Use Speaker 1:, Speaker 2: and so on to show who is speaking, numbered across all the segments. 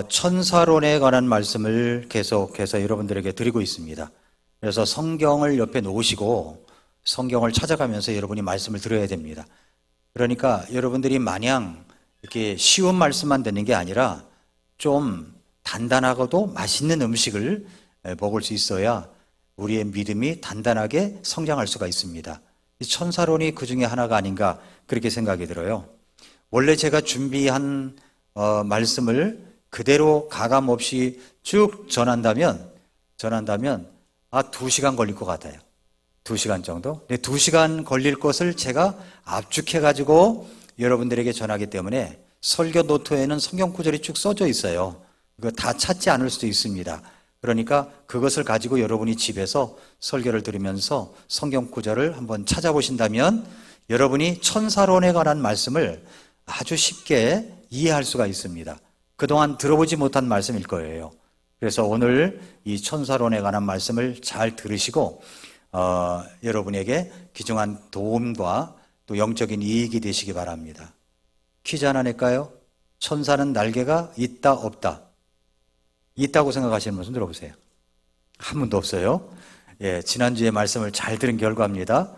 Speaker 1: 천사론에 관한 말씀을 계속해서 여러분들에게 드리고 있습니다. 그래서 성경을 옆에 놓으시고 성경을 찾아가면서 여러분이 말씀을 들어야 됩니다. 그러니까 여러분들이 마냥 이렇게 쉬운 말씀만 듣는 게 아니라 좀 단단하고도 맛있는 음식을 먹을 수 있어야 우리의 믿음이 단단하게 성장할 수가 있습니다. 이 천사론이 그 중에 하나가 아닌가 그렇게 생각이 들어요. 원래 제가 준비한 말씀을 그대로 가감 없이 쭉 전한다면 2시간 걸릴 것 같아요. 2시간 정도? 2시간 걸릴 것을 제가 압축해가지고 여러분들에게 전하기 때문에 설교 노트에는 성경 구절이 쭉 써져 있어요. 이거 다 찾지 않을 수도 있습니다. 그러니까 그것을 가지고 여러분이 집에서 설교를 들으면서 성경 구절을 한번 찾아보신다면 여러분이 천사론에 관한 말씀을 아주 쉽게 이해할 수가 있습니다. 그동안 들어보지 못한 말씀일 거예요. 그래서 오늘 이 천사론에 관한 말씀을 잘 들으시고 여러분에게 귀중한 도움과 또 영적인 이익이 되시기 바랍니다. 퀴즈 하나 낼까요? 천사는 날개가 있다 없다? 있다고 생각하시는 분은 들어보세요. 한 분도 없어요. 지난주에 말씀을 잘 들은 결과입니다.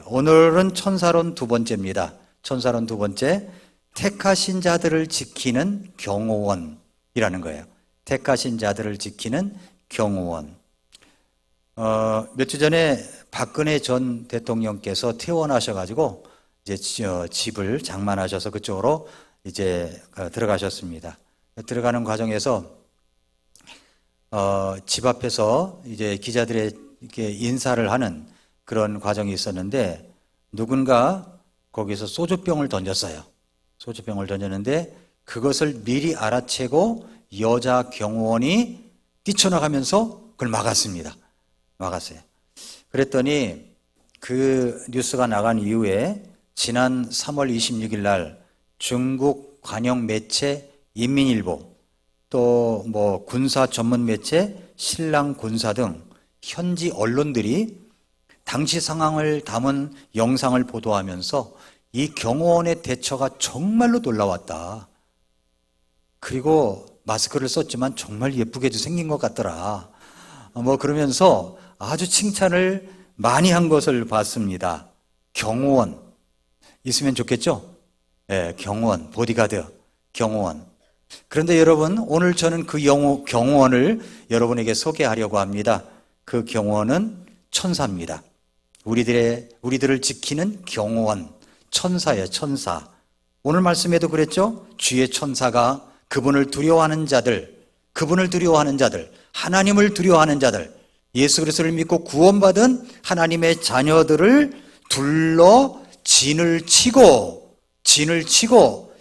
Speaker 1: 오늘은 천사론 2번째입니다. 천사론 2번째, 택하신 자들을 지키는 경호원이라는 거예요. 택하신 자들을 지키는 경호원. 몇 주 전에 박근혜 전 대통령께서 퇴원하셔가지고 이제 집을 장만하셔서 그쪽으로 이제 들어가셨습니다. 들어가는 과정에서 집 앞에서 이제 기자들에게 인사를 하는 그런 과정이 있었는데 누군가 거기서 소주병을 던졌어요. 소주병을 던졌는데 그것을 미리 알아채고 여자 경호원이 뛰쳐나가면서 그걸 막았습니다. 막았어요. 그랬더니 그 뉴스가 나간 이후에 지난 3월 26일 날 중국 관영 매체 인민일보 또 뭐 군사 전문 매체 신랑 군사 등 현지 언론들이 당시 상황을 담은 영상을 보도하면서 이 경호원의 대처가 정말로 놀라웠다. 그리고 마스크를 썼지만 정말 예쁘게도 생긴 것 같더라. 그러면서 아주 칭찬을 많이 한 것을 봤습니다. 경호원. 있으면 좋겠죠? 경호원, 보디가드, 경호원. 그런데 여러분, 오늘 저는 그 경호원을 여러분에게 소개하려고 합니다. 그 경호원은 천사입니다. 우리들을 지키는 경호원, 천사예요, 천사. 오늘 말씀에도 그랬죠? 주의 천사가 그분을 두려워하는 자들, 하나님을 두려워하는 자들, 예수 그리스도를 믿고 구원받은 하나님의 자녀들을 둘러 진을 치고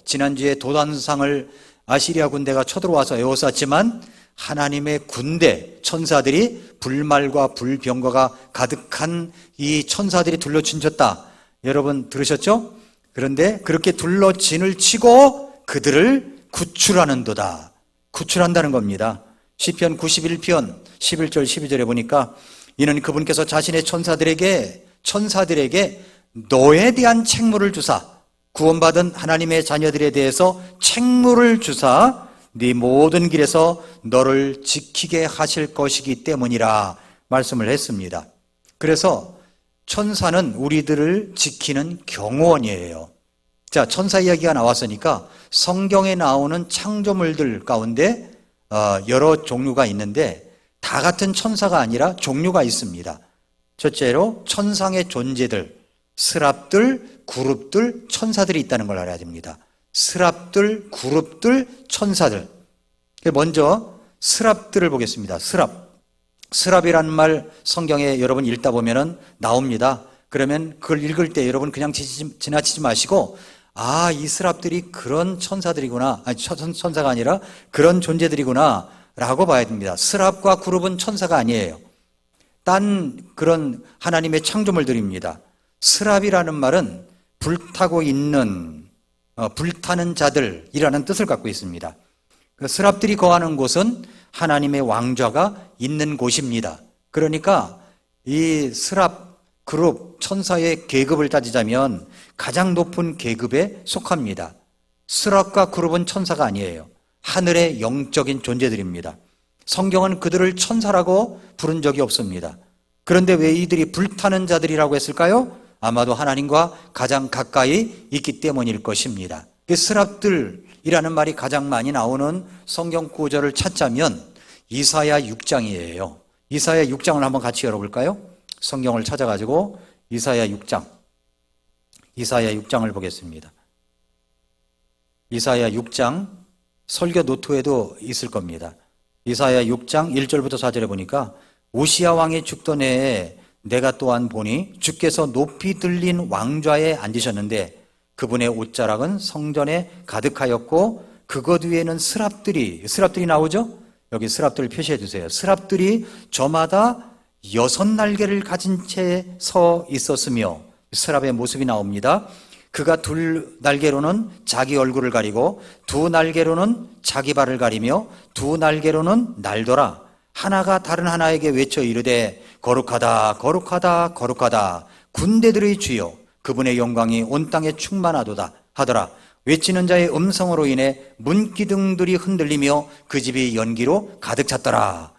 Speaker 1: 지난주에 도단상을 아시리아 군대가 쳐들어와서 에워쌌지만 하나님의 군대, 천사들이 불말과 불병거가 가득한 이 천사들이 둘러친졌다. 여러분 들으셨죠? 그런데 그렇게 둘러 진을 치고 그들을 구출하는도다. 구출한다는 겁니다. 시편 91편 11절 12절에 보니까 이는 그분께서 자신의 천사들에게 너에 대한 책무를 주사 구원받은 하나님의 자녀들에 대해서 책무를 주사 네 모든 길에서 너를 지키게 하실 것이기 때문이라 말씀을 했습니다. 그래서 천사는 우리들을 지키는 경호원이에요. 자, 천사 이야기가 나왔으니까 성경에 나오는 창조물들 가운데 여러 종류가 있는데 다 같은 천사가 아니라 종류가 있습니다. 첫째로 천상의 존재들, 스랍들, 그룹들, 천사들이 있다는 걸 알아야 됩니다. 스랍들, 그룹들, 천사들. 먼저 스랍들을 보겠습니다. 스랍이라는 말 성경에 여러분 읽다 보면은 나옵니다. 그러면 그걸 읽을 때 여러분 그냥 지나치지 마시고 이 스랍들이 그런 천사들이구나. 천사가 아니라 그런 존재들이구나 라고 봐야 됩니다. 스랍과 그룹은 천사가 아니에요. 딴 그런 하나님의 창조물들입니다. 스랍이라는 말은 불타고 있는 불타는 자들이라는 뜻을 갖고 있습니다. 그 스랍들이 거하는 곳은 하나님의 왕좌가 있는 곳입니다. 그러니까 이 스랍 그룹 천사의 계급을 따지자면 가장 높은 계급에 속합니다. 스랍과 그룹은 천사가 아니에요. 하늘의 영적인 존재들입니다. 성경은 그들을 천사라고 부른 적이 없습니다. 그런데 왜 이들이 불타는 자들이라고 했을까요? 아마도 하나님과 가장 가까이 있기 때문일 것입니다. 스랍들이라는 말이 가장 많이 나오는 성경 구절을 찾자면 이사야 6장이에요. 이사야 6장을 한번 같이 열어볼까요? 성경을 찾아가지고 이사야 6장을 보겠습니다. 이사야 6장 설교 노트에도 있을 겁니다. 이사야 6장 1절부터 4절에 보니까 우시야 왕이 죽던 해에 내가 또한 보니 주께서 높이 들린 왕좌에 앉으셨는데 그분의 옷자락은 성전에 가득하였고 그것 위에는 스랍들이 나오죠? 여기 스랍들 표시해 주세요. 스랍들이 저마다 6날개를 가진 채 서 있었으며 스랍의 모습이 나옵니다. 그가 2날개로는 자기 얼굴을 가리고 2날개로는 자기 발을 가리며 2날개로는 날더라. 하나가 다른 하나에게 외쳐 이르되 거룩하다 거룩하다 거룩하다 군대들의 주여 그분의 영광이 온 땅에 충만하도다 하더라. 외치는 자의 음성으로 인해 문기둥들이 흔들리며 그 집이 연기로 가득 찼더라.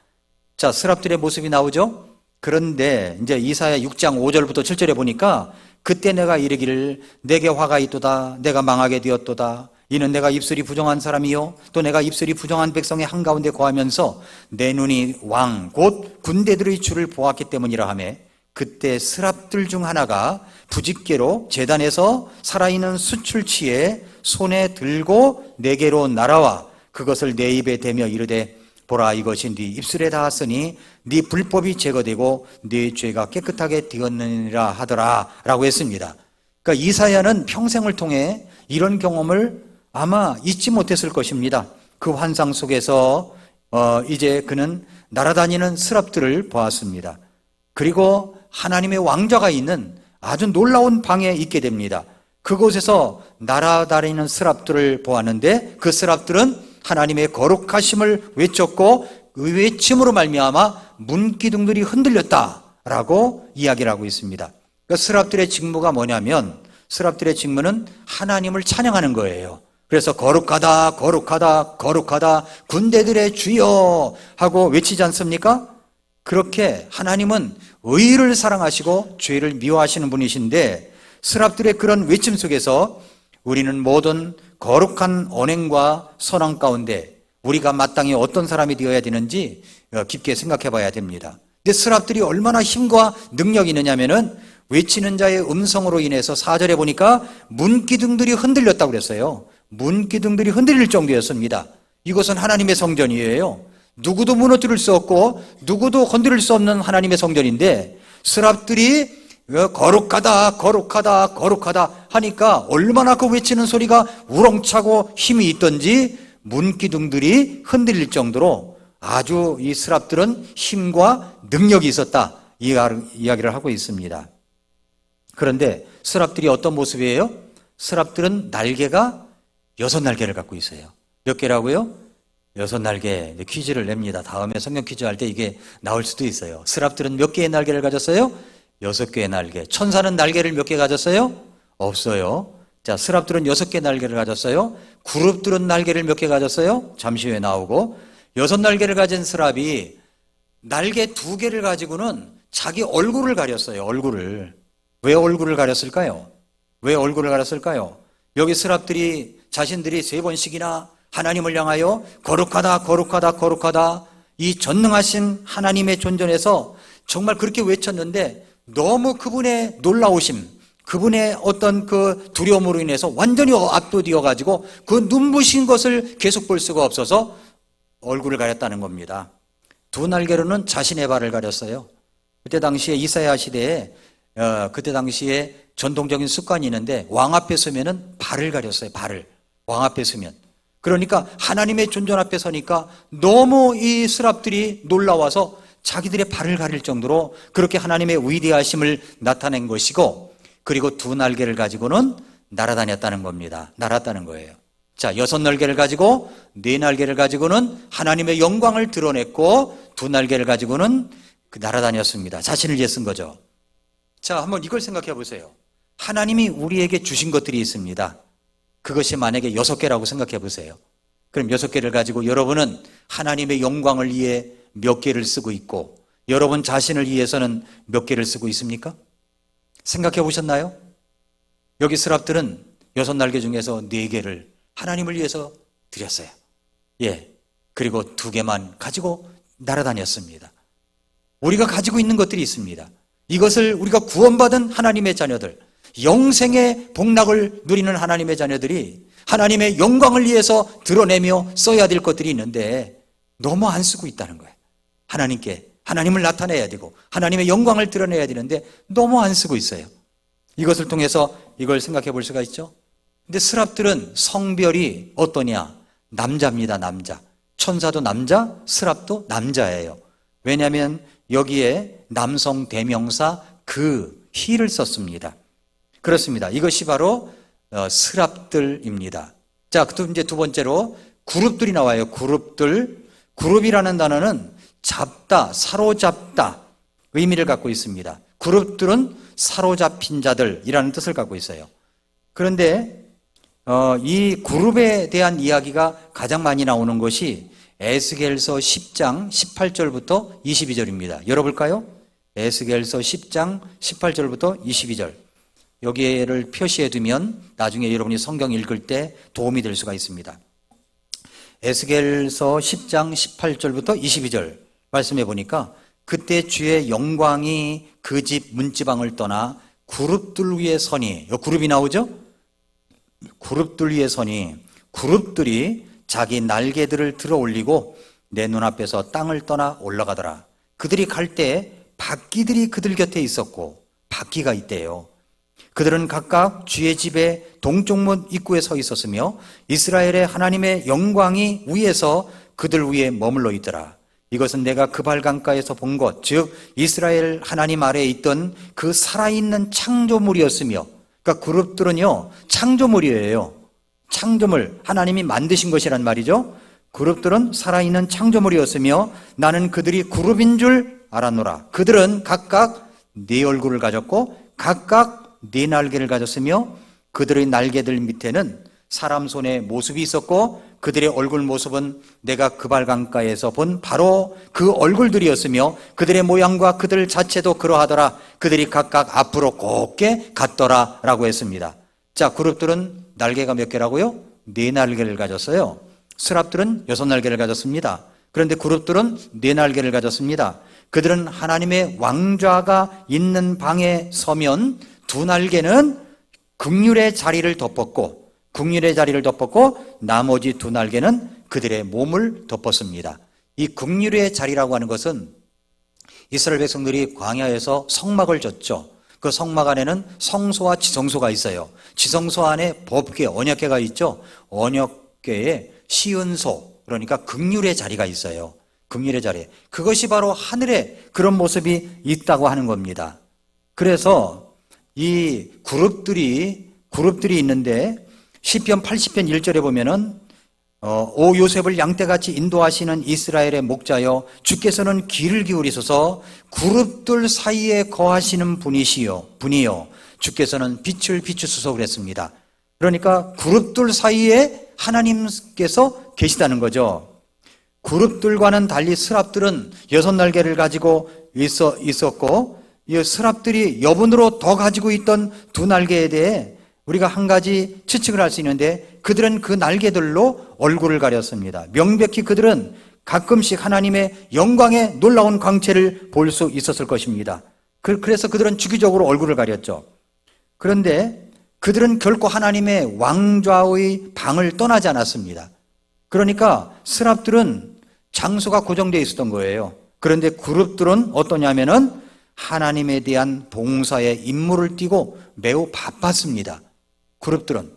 Speaker 1: 자, 스랍들의 모습이 나오죠? 그런데 이제 이사야 6장 5절부터 7절에 보니까 그때 내가 이르기를 내게 화가 있도다 내가 망하게 되었도다 이는 내가 입술이 부정한 사람이요 또 내가 입술이 부정한 백성의 한가운데 거하면서 내 눈이 왕 곧 군대들의 주를 보았기 때문이라 하며 그때 스랍들 중 하나가 부집게로 제단에서 살아있는 수출치에 손에 들고 내게로 날아와 그것을 내 입에 대며 이르되 보라 이것이 네 입술에 닿았으니 네 불법이 제거되고 네 죄가 깨끗하게 되었느니라 하더라 라고 했습니다. 그러니까 이사야는 평생을 통해 이런 경험을 아마 잊지 못했을 것입니다. 그 환상 속에서 이제 그는 날아다니는 스랍들을 보았습니다. 그리고 하나님의 왕좌가 있는 아주 놀라운 방에 있게 됩니다. 그곳에서 날아다니는 스랍들을 보았는데 그 스랍들은 하나님의 거룩하심을 외쳤고 그 외침으로 말미암아 문기둥들이 흔들렸다라고 이야기를 하고 있습니다. 그러니까 스랍들의 직무가 뭐냐면 스랍들의 직무는 하나님을 찬양하는 거예요. 그래서 거룩하다 거룩하다 거룩하다 군대들의 주여 하고 외치지 않습니까? 그렇게 하나님은 의를 사랑하시고 죄를 미워하시는 분이신데 스랍들의 그런 외침 속에서 우리는 모든 거룩한 언행과 선행 가운데 우리가 마땅히 어떤 사람이 되어야 되는지 깊게 생각해 봐야 됩니다. 근데 스랍들이 얼마나 힘과 능력이 있느냐면은 외치는 자의 음성으로 인해서 4절에 보니까 문기둥들이 흔들렸다고 그랬어요. 문기둥들이 흔들릴 정도였습니다. 이것은 하나님의 성전이에요. 누구도 무너뜨릴 수 없고 누구도 건드릴 수 없는 하나님의 성전인데 스랍들이 거룩하다 거룩하다 거룩하다 하니까 얼마나 그 외치는 소리가 우렁차고 힘이 있던지 문기둥들이 흔들릴 정도로 아주 이 스랍들은 힘과 능력이 있었다 이야기를 하고 있습니다. 그런데 스랍들이 어떤 모습이에요? 스랍들은 날개가 6날개를 갖고 있어요. 몇 개라고요? 6날개. 퀴즈를 냅니다. 다음에 성경 퀴즈 할 때 이게 나올 수도 있어요. 스랍들은 몇 개의 날개를 가졌어요? 6개의 날개. 천사는 날개를 몇 개 가졌어요? 없어요. 자, 스랍들은 6개 날개를 가졌어요. 그룹들은 날개를 몇 개 가졌어요? 잠시 후에 나오고 6날개를 가진 스랍이 날개 2개를 가지고는 자기 얼굴을 가렸어요. 얼굴을. 왜 얼굴을 가렸을까요? 왜 얼굴을 가렸을까요? 여기 스랍들이 자신들이 3번씩이나 하나님을 향하여 거룩하다 거룩하다 거룩하다 이 전능하신 하나님의 존전에서 정말 그렇게 외쳤는데 너무 그분의 놀라우심 그분의 어떤 그 두려움으로 인해서 완전히 압도되어 가지고 그 눈부신 것을 계속 볼 수가 없어서 얼굴을 가렸다는 겁니다. 2날개로는 자신의 발을 가렸어요. 그때 당시에 이사야 시대에 그때 당시에 전통적인 습관이 있는데 왕 앞에 서면은 발을 가렸어요. 발을. 왕 앞에 서면. 그러니까 하나님의 존전 앞에 서니까 너무 이 스랍들이 놀라워서 자기들의 발을 가릴 정도로 그렇게 하나님의 위대하심을 나타낸 것이고 그리고 2날개를 가지고는 날아다녔다는 겁니다. 날았다는 거예요. 자, 6날개를 가지고 4날개를 가지고는 하나님의 영광을 드러냈고 2날개를 가지고는 날아다녔습니다. 자신을 예쓴 거죠. 자, 한번 이걸 생각해 보세요. 하나님이 우리에게 주신 것들이 있습니다. 그것이 만약에 6개라고 생각해 보세요. 그럼 6개를 가지고 여러분은 하나님의 영광을 위해 몇 개를 쓰고 있고 여러분 자신을 위해서는 몇 개를 쓰고 있습니까? 생각해 보셨나요? 여기 스랍들은 6날개 중에서 4개를 하나님을 위해서 드렸어요. 그리고 2개만 가지고 날아다녔습니다. 우리가 가지고 있는 것들이 있습니다. 이것을 우리가 구원받은 하나님의 자녀들, 영생의 복락을 누리는 하나님의 자녀들이 하나님의 영광을 위해서 드러내며 써야 될 것들이 있는데 너무 안 쓰고 있다는 거예요. 하나님을 나타내야 되고 하나님의 영광을 드러내야 되는데 너무 안 쓰고 있어요. 이것을 통해서 이걸 생각해 볼 수가 있죠. 근데 스랍들은 성별이 어떠냐? 남자입니다. 남자. 천사도 남자, 스랍도 남자예요. 왜냐하면 여기에 남성 대명사 히를 썼습니다. 그렇습니다. 이것이 바로 스랍들입니다. 자, 이제 두 번째로 그룹들이 나와요. 그룹들. 그룹이라는 단어는 잡다, 사로잡다 의미를 갖고 있습니다. 그룹들은 사로잡힌 자들이라는 뜻을 갖고 있어요. 그런데 이 그룹에 대한 이야기가 가장 많이 나오는 것이 에스겔서 10장 18절부터 22절입니다. 열어볼까요? 에스겔서 10장 18절부터 22절. 여기를 표시해 두면 나중에 여러분이 성경 읽을 때 도움이 될 수가 있습니다. 에스겔서 10장 18절부터 22절 말씀해 보니까 그때 주의 영광이 그 집 문지방을 떠나 그룹들 위에 서니, 그룹이 나오죠? 그룹들 위에 서니 그룹들이 자기 날개들을 들어 올리고 내 눈앞에서 땅을 떠나 올라가더라. 그들이 갈 때 바퀴들이 그들 곁에 있었고 바퀴가 있대요. 그들은 각각 주의 집의 동쪽 문 입구에 서 있었으며 이스라엘의 하나님의 영광이 위에서 그들 위에 머물러 있더라. 이것은 내가 그발강가에서 본 것, 즉 이스라엘 하나님 아래에 있던 그 살아있는 창조물이었으며, 그러니까 그룹들은요 창조물이에요. 창조물, 하나님이 만드신 것이란 말이죠. 그룹들은 살아있는 창조물이었으며 나는 그들이 그룹인 줄 알았노라. 그들은 각각 네 얼굴을 가졌고 각각 네 날개를 가졌으며 그들의 날개들 밑에는 사람 손의 모습이 있었고 그들의 얼굴 모습은 내가 그발강가에서 본 바로 그 얼굴들이었으며 그들의 모양과 그들 자체도 그러하더라. 그들이 각각 앞으로 곱게 갔더라 라고 했습니다. 자, 그룹들은 날개가 몇 개라고요? 네 날개를 가졌어요. 스랍들은 6날개를 가졌습니다. 그런데 그룹들은 네 날개를 가졌습니다. 그들은 하나님의 왕좌가 있는 방에 서면 두 날개는 긍휼의 자리를 덮었고 나머지 두 날개는 그들의 몸을 덮었습니다. 이 긍휼의 자리라고 하는 것은 이스라엘 백성들이 광야에서 성막을 졌죠. 그 성막 안에는 성소와 지성소가 있어요. 지성소 안에 법궤, 언약궤가 있죠. 언약궤에 시은소, 그러니까 긍휼의 자리가 있어요. 긍휼의 자리. 그것이 바로 하늘에 그런 모습이 있다고 하는 겁니다. 그래서 이 그룹들이 있는데 시편 80편 1절에 보면은 오 요셉을 양떼같이 인도하시는 이스라엘의 목자여 주께서는 귀를 기울이소서 그룹들 사이에 거하시는 분이요 주께서는 빛을 비추소서 그랬습니다. 그러니까 그룹들 사이에 하나님께서 계시다는 거죠. 그룹들과는 달리 스랍들은 6날개를 가지고 있었고 이 스랍들이 여분으로 더 가지고 있던 두 날개에 대해 우리가 한 가지 추측을 할 수 있는데 그들은 그 날개들로 얼굴을 가렸습니다. 명백히 그들은 가끔씩 하나님의 영광의 놀라운 광채를 볼 수 있었을 것입니다. 그래서 그들은 주기적으로 얼굴을 가렸죠. 그런데 그들은 결코 하나님의 왕좌의 방을 떠나지 않았습니다. 그러니까 스랍들은 장소가 고정되어 있었던 거예요. 그런데 그룹들은 어떠냐면은 하나님에 대한 봉사에 임무를 띠고 매우 바빴습니다. 그룹들은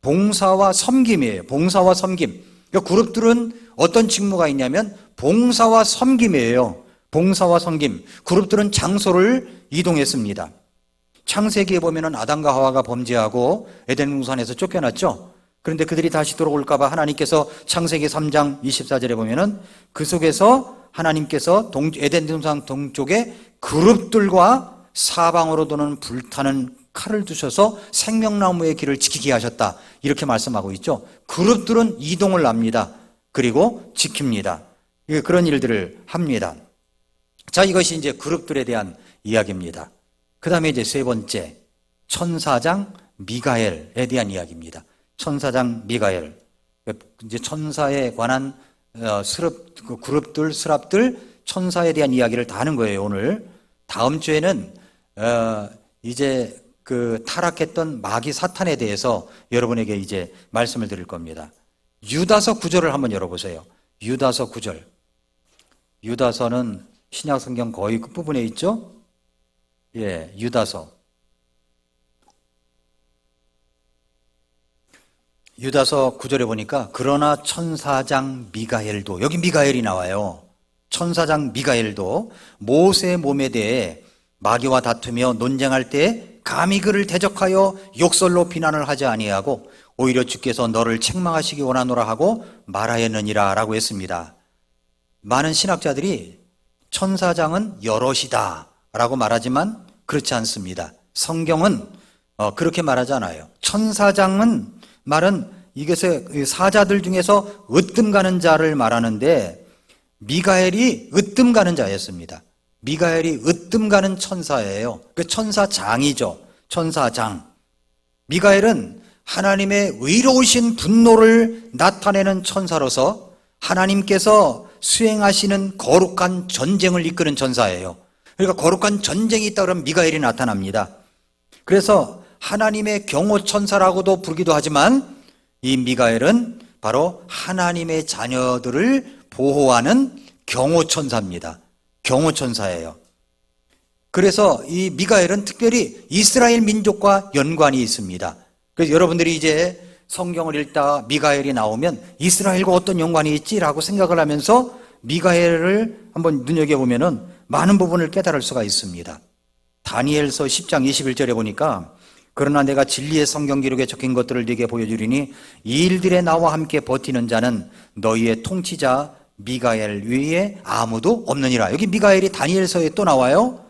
Speaker 1: 봉사와 섬김이에요. 봉사와 섬김. 그러니까 그룹들은 어떤 직무가 있냐면 봉사와 섬김이에요. 봉사와 섬김. 그룹들은 장소를 이동했습니다. 창세기에 보면은 아담과 하와가 범죄하고 에덴 동산에서 쫓겨났죠. 그런데 그들이 다시 돌아올까 봐 하나님께서 창세기 3장 24절에 보면은 그 속에서 하나님께서 에덴 동산 동쪽에 그룹들과 사방으로 도는 불타는 칼을 두셔서 생명나무의 길을 지키게 하셨다. 이렇게 말씀하고 있죠. 그룹들은 이동을 합니다. 그리고 지킵니다. 그런 일들을 합니다. 자, 이것이 이제 그룹들에 대한 이야기입니다. 그 다음에 이제 세 번째, 천사장 미가엘에 대한 이야기입니다. 천사장 미가엘. 이제 천사에 관한 그룹들, 스랍들, 천사에 대한 이야기를 다 하는 거예요, 오늘. 다음 주에는, 이제 그 타락했던 마귀 사탄에 대해서 여러분에게 이제 말씀을 드릴 겁니다. 유다서 9절을 한번 열어보세요. 유다서 9절. 유다서는 신약 성경 거의 끝부분에 있죠? 예, 유다서. 유다서 9절에 보니까 그러나 천사장 미가엘도, 여기 미가엘이 나와요. 천사장 미가엘도 모세의 몸에 대해 마귀와 다투며 논쟁할 때 감히 그를 대적하여 욕설로 비난을 하지 아니하고 오히려 주께서 너를 책망하시기 원하노라 하고 말하였느니라 라고 했습니다. 많은 신학자들이 천사장은 여럿이다 라고 말하지만 그렇지 않습니다. 성경은 그렇게 말하지 않아요. 천사장은 말은 이것의 사자들 중에서 으뜸 가는 자를 말하는데 미가엘이 으뜸 가는 자였습니다. 미가엘이 으뜸 가는 천사예요. 그 천사장이죠. 천사장. 미가엘은 하나님의 의로우신 분노를 나타내는 천사로서 하나님께서 수행하시는 거룩한 전쟁을 이끄는 천사예요. 그러니까 거룩한 전쟁이 있다 그러면 미가엘이 나타납니다. 그래서 하나님의 경호천사라고도 부르기도 하지만 이 미가엘은 바로 하나님의 자녀들을 보호하는 경호천사입니다. 경호천사예요. 그래서 이 미가엘은 특별히 이스라엘 민족과 연관이 있습니다. 그래서 여러분들이 이제 성경을 읽다가 미가엘이 나오면 이스라엘과 어떤 연관이 있지라고 생각을 하면서 미가엘을 한번 눈여겨보면은 많은 부분을 깨달을 수가 있습니다. 다니엘서 10장 21절에 보니까 그러나 내가 진리의 성경 기록에 적힌 것들을 네게 보여주리니 이 일들에 나와 함께 버티는 자는 너희의 통치자 미가엘 위에 아무도 없느니라. 여기 미가엘이 다니엘서에 또 나와요.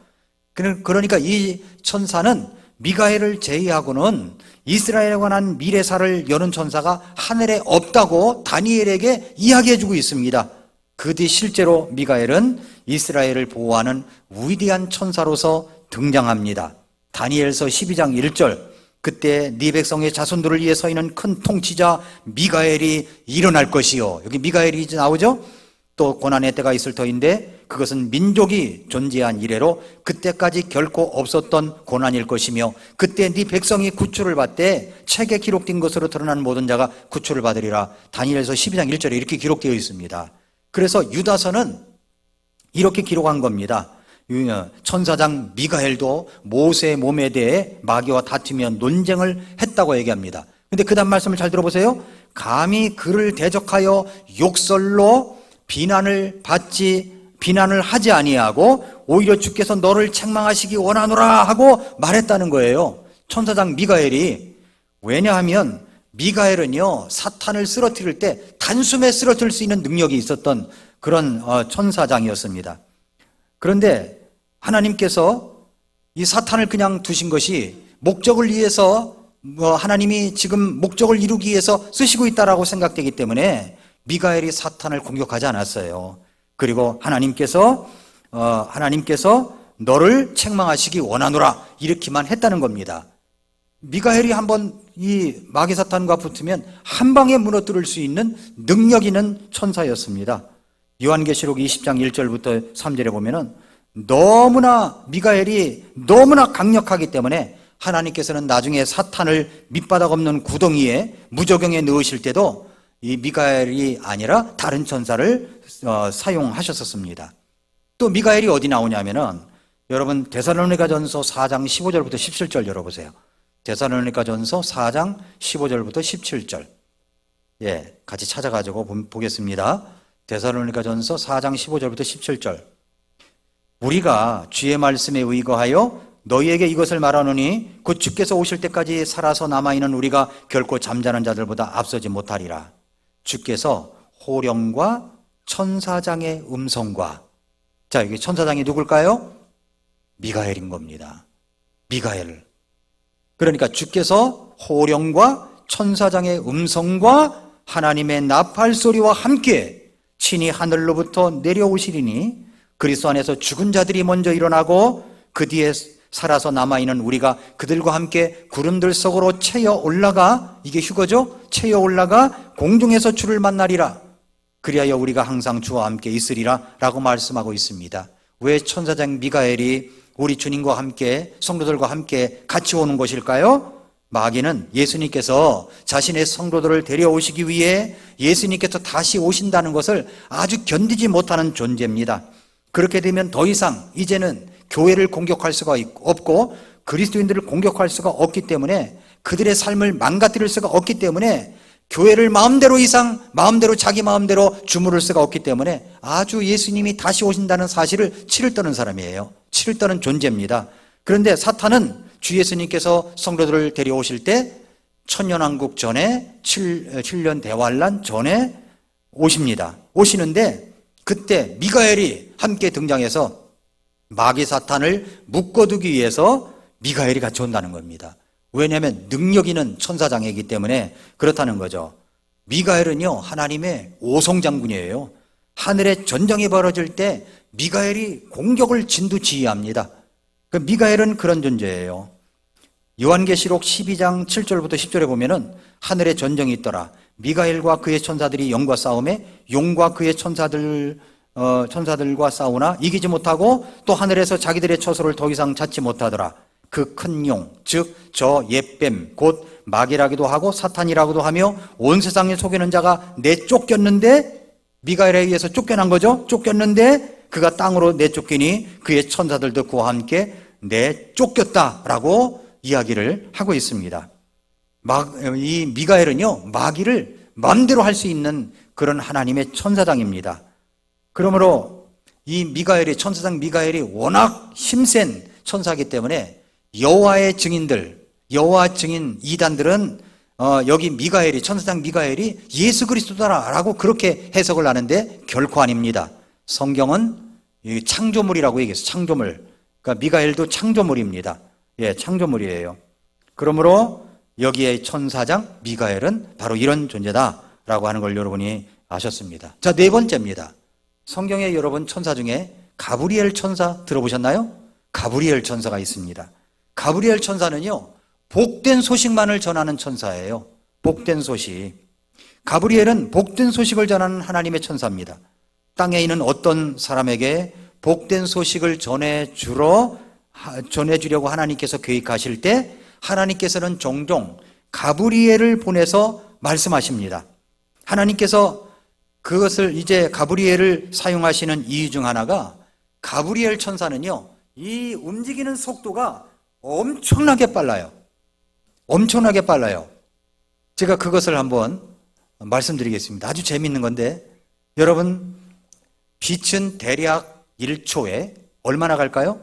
Speaker 1: 그러니까 이 천사는 미가엘을 제외하고는 이스라엘에 관한 미래사를 여는 천사가 하늘에 없다고 다니엘에게 이야기해주고 있습니다. 그 뒤 실제로 미가엘은 이스라엘을 보호하는 위대한 천사로서 등장합니다. 다니엘서 12장 1절, 그때 네 백성의 자손들을 위해 서 있는 큰 통치자 미가엘이 일어날 것이요. 여기 미가엘이 나오죠? 또 고난의 때가 있을 터인데 그것은 민족이 존재한 이래로 그때까지 결코 없었던 고난일 것이며 그때 네 백성이 구출을 받되 책에 기록된 것으로 드러난 모든 자가 구출을 받으리라. 다니엘서 12장 1절에 이렇게 기록되어 있습니다. 그래서 유다서는 이렇게 기록한 겁니다. 천사장 미가엘도 모세의 몸에 대해 마귀와 다투며 논쟁을 했다고 얘기합니다. 근데 그 다음 말씀을 잘 들어보세요. 감히 그를 대적하여 욕설로 비난을 하지 아니하고 오히려 주께서 너를 책망하시기 원하노라 하고 말했다는 거예요. 천사장 미가엘이. 왜냐하면 미가엘은요 사탄을 쓰러뜨릴 때 단숨에 쓰러뜨릴 수 있는 능력이 있었던 그런 천사장이었습니다. 그런데 하나님께서 이 사탄을 그냥 두신 것이 목적을 위해서 하나님이 지금 목적을 이루기 위해서 쓰시고 있다라고 생각되기 때문에 미가엘이 사탄을 공격하지 않았어요. 그리고 하나님께서 너를 책망하시기 원하노라 이렇게만 했다는 겁니다. 미가엘이 한번 이 마귀 사탄과 붙으면 한 방에 무너뜨릴 수 있는 능력 있는 천사였습니다. 요한계시록 20장 1절부터 3절에 보면은 미가엘이 너무나 강력하기 때문에 하나님께서는 나중에 사탄을 밑바닥 없는 구덩이에 무저경에 넣으실 때도 이 미가엘이 아니라 다른 천사를 사용하셨었습니다. 또 미가엘이 어디 나오냐면은 여러분 데살로니가전서 4장 15절부터 17절 열어보세요. 데살로니가전서 4장 15절부터 17절. 예, 같이 찾아가지고 보겠습니다. 데살로니가전서 4장 15절부터 17절. 우리가 주의 말씀에 의거하여 너희에게 이것을 말하노니 곧 주께서 오실 때까지 살아서 남아있는 우리가 결코 잠자는 자들보다 앞서지 못하리라. 주께서 호령과 천사장의 음성과, 자, 여기 천사장이 누굴까요? 미가엘인 겁니다. 미가엘. 그러니까 주께서 호령과 천사장의 음성과 하나님의 나팔 소리와 함께 친히 하늘로부터 내려오시리니 그리스도 안에서 죽은 자들이 먼저 일어나고 그 뒤에 살아서 남아있는 우리가 그들과 함께 구름들 속으로 채어 올라가, 이게 휴거죠? 채어 올라가 공중에서 주를 만나리라. 그리하여 우리가 항상 주와 함께 있으리라 라고 말씀하고 있습니다. 왜 천사장 미가엘이 우리 주님과 함께 성도들과 함께 같이 오는 것일까요? 마귀는 예수님께서 자신의 성도들을 데려오시기 위해 예수님께서 다시 오신다는 것을 아주 견디지 못하는 존재입니다. 그렇게 되면 더 이상 이제는 교회를 공격할 수가 없고 그리스도인들을 공격할 수가 없기 때문에, 그들의 삶을 망가뜨릴 수가 없기 때문에, 교회를 마음대로 자기 마음대로 주무를 수가 없기 때문에 아주 예수님이 다시 오신다는 사실을 치를 떠는 사람이에요. 치를 떠는 존재입니다. 그런데 사탄은 주 예수님께서 성도들을 데려오실 때 천년왕국 전에 7년 대환란 전에 오십니다. 오시는데 그때 미가엘이 함께 등장해서 마귀 사탄을 묶어두기 위해서 미가엘이 같이 온다는 겁니다. 왜냐하면 능력 있는 천사장이기 때문에 그렇다는 거죠. 미가엘은요, 하나님의 오성장군이에요. 하늘에 전쟁이 벌어질 때 미가엘이 공격을 진두지휘합니다. 그 미가엘은 그런 존재예요. 요한계시록 12장 7절부터 10절에 보면은 하늘에 전쟁이 있더라. 미가엘과 그의 천사들이 영과 싸움에 용과 그의 천사들과 싸우나 이기지 못하고 또 하늘에서 자기들의 처소를 더 이상 찾지 못하더라. 그 큰 용, 즉 저 옛뱀 곧 마귀라기도 하고 사탄이라고도 하며 온 세상을 속이는 자가 내쫓겼는데, 미가엘에 의해서 쫓겨난 거죠. 쫓겼는데 그가 땅으로 내쫓기니 그의 천사들도 그와 함께 내쫓겼다라고 이야기를 하고 있습니다. 이 미가엘은요, 마귀를 마음대로 할 수 있는 그런 하나님의 천사장입니다. 그러므로 이 미가엘이, 천사장 미가엘이 워낙 힘센 천사이기 때문에 여호와의 증인들, 여호와 증인 이단들은 여기 미가엘이, 천사장 미가엘이 예수 그리스도다라고 그렇게 해석을 하는데 결코 아닙니다. 성경은 창조물이라고 얘기했어요. 창조물. 그러니까 미가엘도 창조물입니다. 예, 창조물이에요. 그러므로 여기에 천사장 미가엘은 바로 이런 존재다라고 하는 걸 여러분이 아셨습니다. 자, 네 번째입니다. 성경에 여러분 천사 중에 가브리엘 천사 들어보셨나요? 가브리엘 천사가 있습니다. 가브리엘 천사는요, 복된 소식만을 전하는 천사예요. 복된 소식. 가브리엘은 복된 소식을 전하는 하나님의 천사입니다. 땅에 있는 어떤 사람에게 복된 소식을 전해주려고 하나님께서 계획하실 때 하나님께서는 종종 가브리엘을 보내서 말씀하십니다. 하나님께서 그것을 이제 가브리엘을 사용하시는 이유 중 하나가, 가브리엘 천사는요, 이 움직이는 속도가 엄청나게 빨라요. 엄청나게 빨라요. 제가 그것을 한번 말씀드리겠습니다. 아주 재미있는 건데, 여러분, 빛은 대략 1초에 얼마나 갈까요?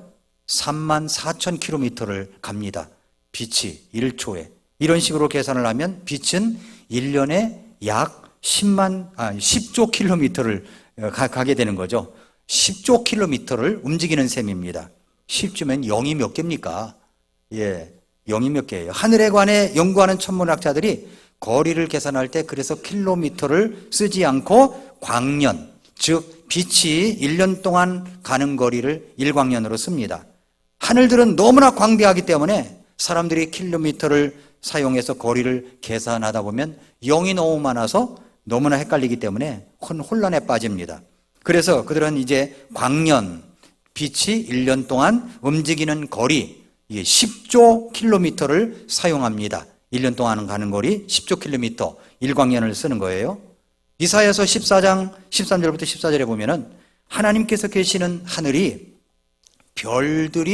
Speaker 1: 34,000km를 갑니다. 빛이 1초에. 이런 식으로 계산을 하면 빛은 1년에 약 10조 킬로미터를 가게 되는 거죠. 10조 킬로미터를 움직이는 셈입니다. 10조면 0이 몇 개입니까? 예, 0이 몇 개예요. 하늘에 관해 연구하는 천문학자들이 거리를 계산할 때 그래서 킬로미터를 쓰지 않고 광년, 즉 빛이 1년 동안 가는 거리를 1광년으로 씁니다. 하늘들은 너무나 광대하기 때문에 사람들이 킬로미터를 사용해서 거리를 계산하다 보면 0이 너무 많아서 너무나 헷갈리기 때문에 혼란에 빠집니다. 그래서 그들은 이제 광년, 빛이 1년 동안 움직이는 거리, 10조 킬로미터를 사용합니다. 1년 동안 가는 거리 10조 킬로미터, 1광년을 쓰는 거예요. 이사야서 14장 13절부터 14절에 보면은 하나님께서 계시는 하늘이 별들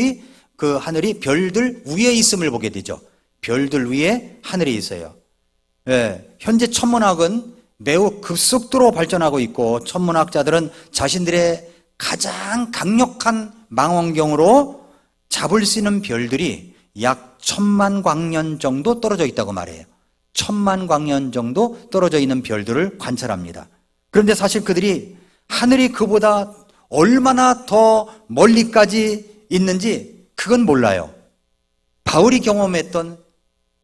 Speaker 1: 위에 있음을 보게 되죠. 별들 위에 하늘이 있어요. 예, 현재 천문학은 매우 급속도로 발전하고 있고, 천문학자들은 자신들의 가장 강력한 망원경으로 잡을 수 있는 별들이 약 1000만 광년 정도 떨어져 있다고 말해요. 1000만 광년 정도 떨어져 있는 별들을 관찰합니다. 그런데 사실 그들이 하늘이 그보다 얼마나 더 멀리까지 있는지 그건 몰라요. 바울이 경험했던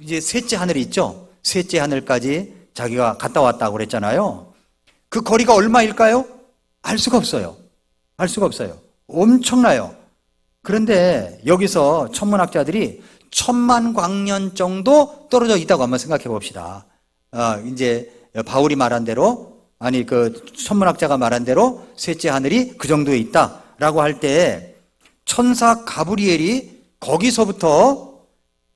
Speaker 1: 이제 셋째 하늘이 있죠. 셋째 하늘까지 자기가 갔다 왔다고 그랬잖아요. 그 거리가 얼마일까요? 알 수가 없어요. 알 수가 없어요. 엄청나요. 그런데 여기서 천문학자들이 1000만 광년 정도 떨어져 있다고 한번 생각해 봅시다. 이제 바울이 말한 대로, 아니 그 천문학자가 말한 대로 셋째 하늘이 그 정도에 있다라고 할 때 천사 가브리엘이 거기서부터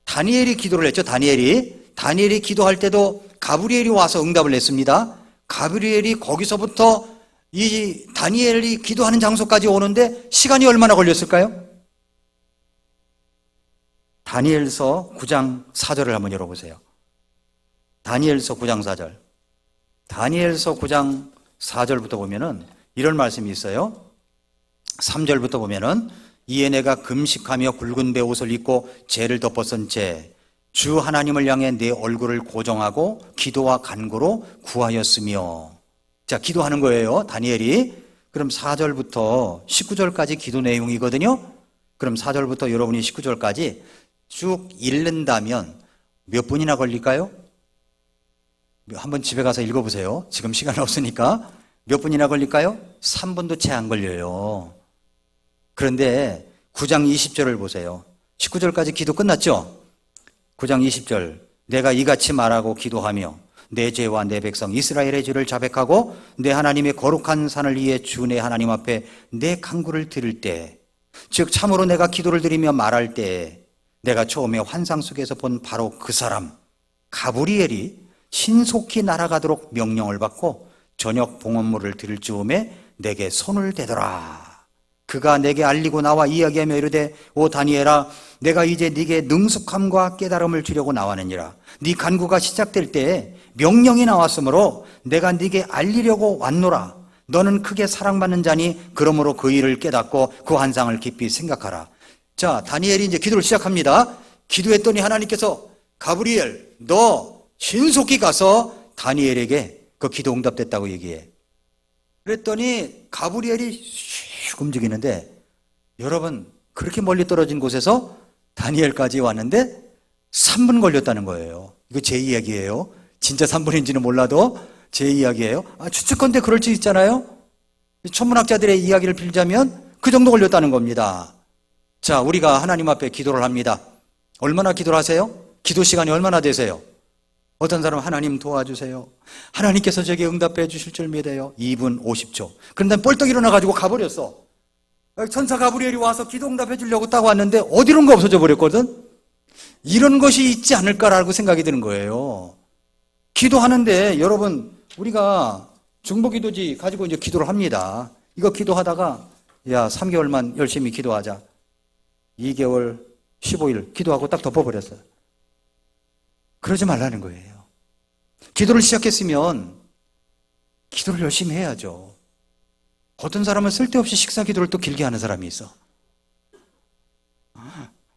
Speaker 1: 다니엘이 기도를 했죠. 다니엘이 기도할 때도 가브리엘이 와서 응답을 했습니다. 가브리엘이 거기서부터 이 다니엘이 기도하는 장소까지 오는데 시간이 얼마나 걸렸을까요? 다니엘서 9장 4절을 한번 열어보세요. 다니엘서 9장 4절. 다니엘서 9장 4절부터 보면은 이런 말씀이 있어요. 3절부터 보면은 이에 내가 금식하며 굵은 배 옷을 입고 죄를 덮어쓴 채 주 하나님을 향해 내 얼굴을 고정하고 기도와 간구로 구하였으며. 자, 기도하는 거예요, 다니엘이. 그럼 4절부터 19절까지 기도 내용이거든요. 그럼 4절부터 여러분이 19절까지 쭉 읽는다면 몇 분이나 걸릴까요? 한번 집에 가서 읽어보세요. 지금 시간 없으니까. 몇 분이나 걸릴까요? 3분도 채 안 걸려요. 그런데 9장 20절을 보세요. 19절까지 기도 끝났죠? 9장 20절. 내가 이같이 말하고 기도하며 내 죄와 내 백성 이스라엘의 죄를 자백하고 내 하나님의 거룩한 산을 위해 주 내 하나님 앞에 내 간구를 드릴 때, 즉 참으로 내가 기도를 드리며 말할 때 내가 처음에 환상 속에서 본 바로 그 사람 가브리엘이 신속히 날아가도록 명령을 받고 저녁 봉헌물을 드릴 즈음에 내게 손을 대더라. 그가 내게 알리고 나와 이야기하며 이르되 오 다니엘아, 내가 이제 네게 능숙함과 깨달음을 주려고 나왔느니라. 네 간구가 시작될 때에 명령이 나왔으므로 내가 네게 알리려고 왔노라. 너는 크게 사랑받는 자니 그러므로 그 일을 깨닫고 그 환상을 깊이 생각하라. 자, 다니엘이 이제 기도를 시작합니다. 기도했더니 하나님께서 가브리엘, 너 신속히 가서 다니엘에게 그 기도 응답됐다고 얘기해. 그랬더니 가브리엘이 슉 움직이는데, 여러분 그렇게 멀리 떨어진 곳에서 다니엘까지 왔는데 3분 걸렸다는 거예요. 이거 제 이야기예요. 진짜 3분인지는 몰라도 제 이야기예요. 추측컨대 그럴 수 있잖아요. 천문학자들의 이야기를 빌자면 그 정도 걸렸다는 겁니다. 자, 우리가 하나님 앞에 기도를 합니다. 얼마나 기도를 하세요? 기도 시간이 얼마나 되세요? 어떤 사람은 하나님 도와주세요. 하나님께서 저에게 응답해 주실 줄 믿어요. 2분 50초. 그런데 뻘떡 일어나가지고 가버렸어. 천사 가브리엘이 와서 기도 응답해 주려고 딱 왔는데 어디론가 없어져 버렸거든. 이런 것이 있지 않을까라고 생각이 드는 거예요. 기도하는데 여러분, 우리가 중보기도지 가지고 이제 기도를 합니다. 이거 기도하다가 3개월만 열심히 기도하자. 2개월 15일 기도하고 딱 덮어버렸어요. 그러지 말라는 거예요. 기도를 시작했으면 기도를 열심히 해야죠. 어떤 사람은 쓸데없이 식사 기도를 또 길게 하는 사람이 있어.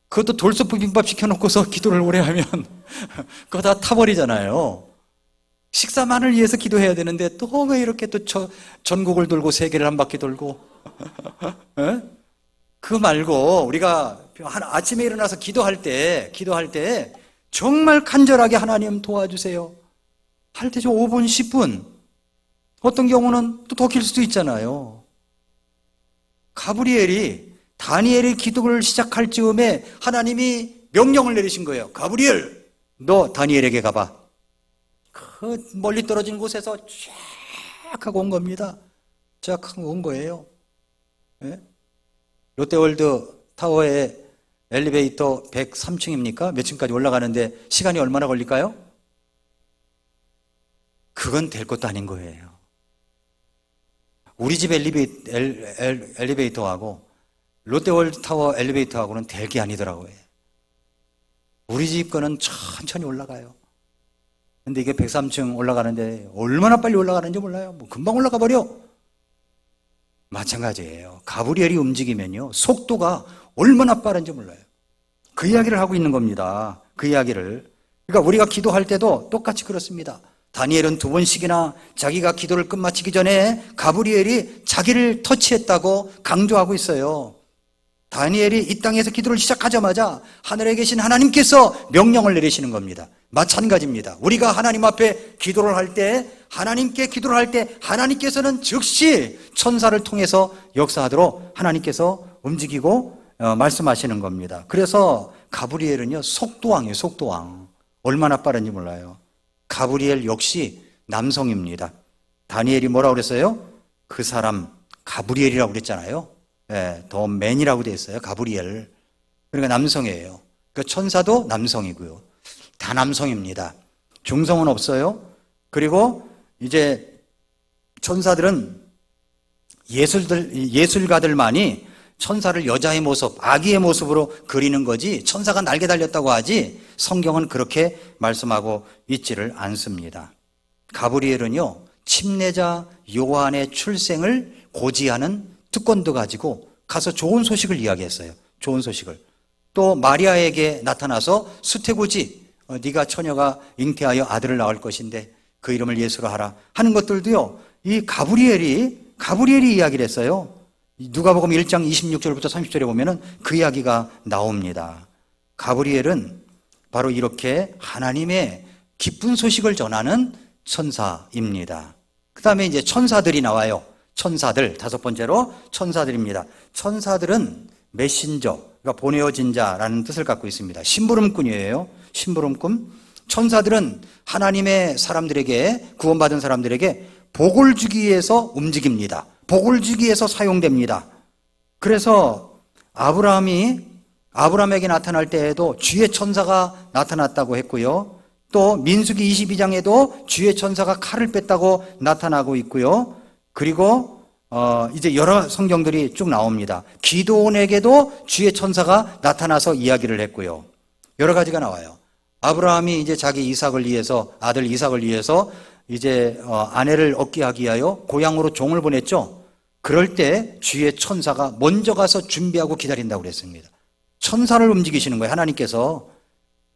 Speaker 1: 그것도 돌솥 비빔밥 시켜놓고서 기도를 오래 하면 그거 다 타버리잖아요. 식사만을 위해서 기도해야 되는데 또 왜 이렇게 또 전국을 돌고 세계를 한 바퀴 돌고 그거 말고 우리가 아침에 일어나서 기도할 때 정말 간절하게 하나님 도와주세요 할 때 좀 5분, 10분, 어떤 경우는 또 더 길 수도 있잖아요. 가브리엘이 다니엘의 기도를 시작할 즈음에 하나님이 명령을 내리신 거예요. 가브리엘, 너 다니엘에게 가봐. 그 멀리 떨어진 곳에서 쫙 하고 온 겁니다. 쫙 하고 온 거예요. 네? 롯데월드 타워의 엘리베이터 103층입니까? 몇 층까지 올라가는데 시간이 얼마나 걸릴까요? 그건 될 것도 아닌 거예요. 우리 집 엘리베이터하고 롯데월드 타워 엘리베이터하고는 될 게 아니더라고요. 우리 집 거는 천천히 올라가요. 근데 이게 103층 올라가는데 얼마나 빨리 올라가는지 몰라요. 금방 올라가 버려. 마찬가지예요. 가브리엘이 움직이면요, 속도가 얼마나 빠른지 몰라요. 그 이야기를 하고 있는 겁니다. 그 이야기를. 그러니까 우리가 기도할 때도 똑같이 그렇습니다. 다니엘은 2번씩이나 자기가 기도를 끝마치기 전에 가브리엘이 자기를 터치했다고 강조하고 있어요. 다니엘이 이 땅에서 기도를 시작하자마자 하늘에 계신 하나님께서 명령을 내리시는 겁니다. 마찬가지입니다. 우리가 하나님 앞에 기도를 할 때, 하나님께 기도를 할 때 하나님께서는 즉시 천사를 통해서 역사하도록 하나님께서 움직이고 말씀하시는 겁니다. 그래서 가브리엘은요, 속도왕이에요. 속도왕. 얼마나 빠른지 몰라요. 가브리엘 역시 남성입니다. 다니엘이 뭐라고 그랬어요? 그 사람 가브리엘이라고 그랬잖아요. 예, 더 맨이라고 되어 있어요. 가브리엘. 그러니까 남성이에요. 그 천사도 남성이고요. 다 남성입니다. 중성은 없어요. 그리고 이제 천사들은 예술가들만이 천사를 여자의 모습, 아기의 모습으로 그리는 거지 천사가 날개 달렸다고 하지 성경은 그렇게 말씀하고 있지를 않습니다. 가브리엘은요, 침례자 요한의 출생을 고지하는 특권도 가지고 가서 좋은 소식을 이야기했어요. 좋은 소식을. 또 마리아에게 나타나서 수태고지, 네가 처녀가 잉태하여 아들을 낳을 것인데 그 이름을 예수로 하라 하는 것들도요, 이 가브리엘이 이야기를 했어요. 누가복음 1장 26절부터 30절에 보면은 그 이야기가 나옵니다. 가브리엘은 바로 이렇게 하나님의 기쁜 소식을 전하는 천사입니다. 그 다음에 이제 천사들이 나와요. 천사들, 다섯 번째로 천사들입니다. 천사들은 메신저, 그러니까 보내어진 자라는 뜻을 갖고 있습니다. 심부름꾼이에요. 심부름꾼. 천사들은 하나님의 사람들에게, 구원받은 사람들에게 복을 주기 위해서 움직입니다. 복을 주기 위해서 사용됩니다. 그래서 아브라함에게 나타날 때에도 주의 천사가 나타났다고 했고요. 또 민수기 22장에도 주의 천사가 칼을 뺐다고 나타나고 있고요. 그리고 이제 여러 성경들이 쭉 나옵니다. 기드온에게도 주의 천사가 나타나서 이야기를 했고요. 여러 가지가 나와요. 아브라함이 이제 자기 이삭을 위해서, 아들 이삭을 위해서 이제 아내를 얻게 하기 위하여 고향으로 종을 보냈죠. 그럴 때 주의 천사가 먼저 가서 준비하고 기다린다고 그랬습니다. 천사를 움직이시는 거예요, 하나님께서.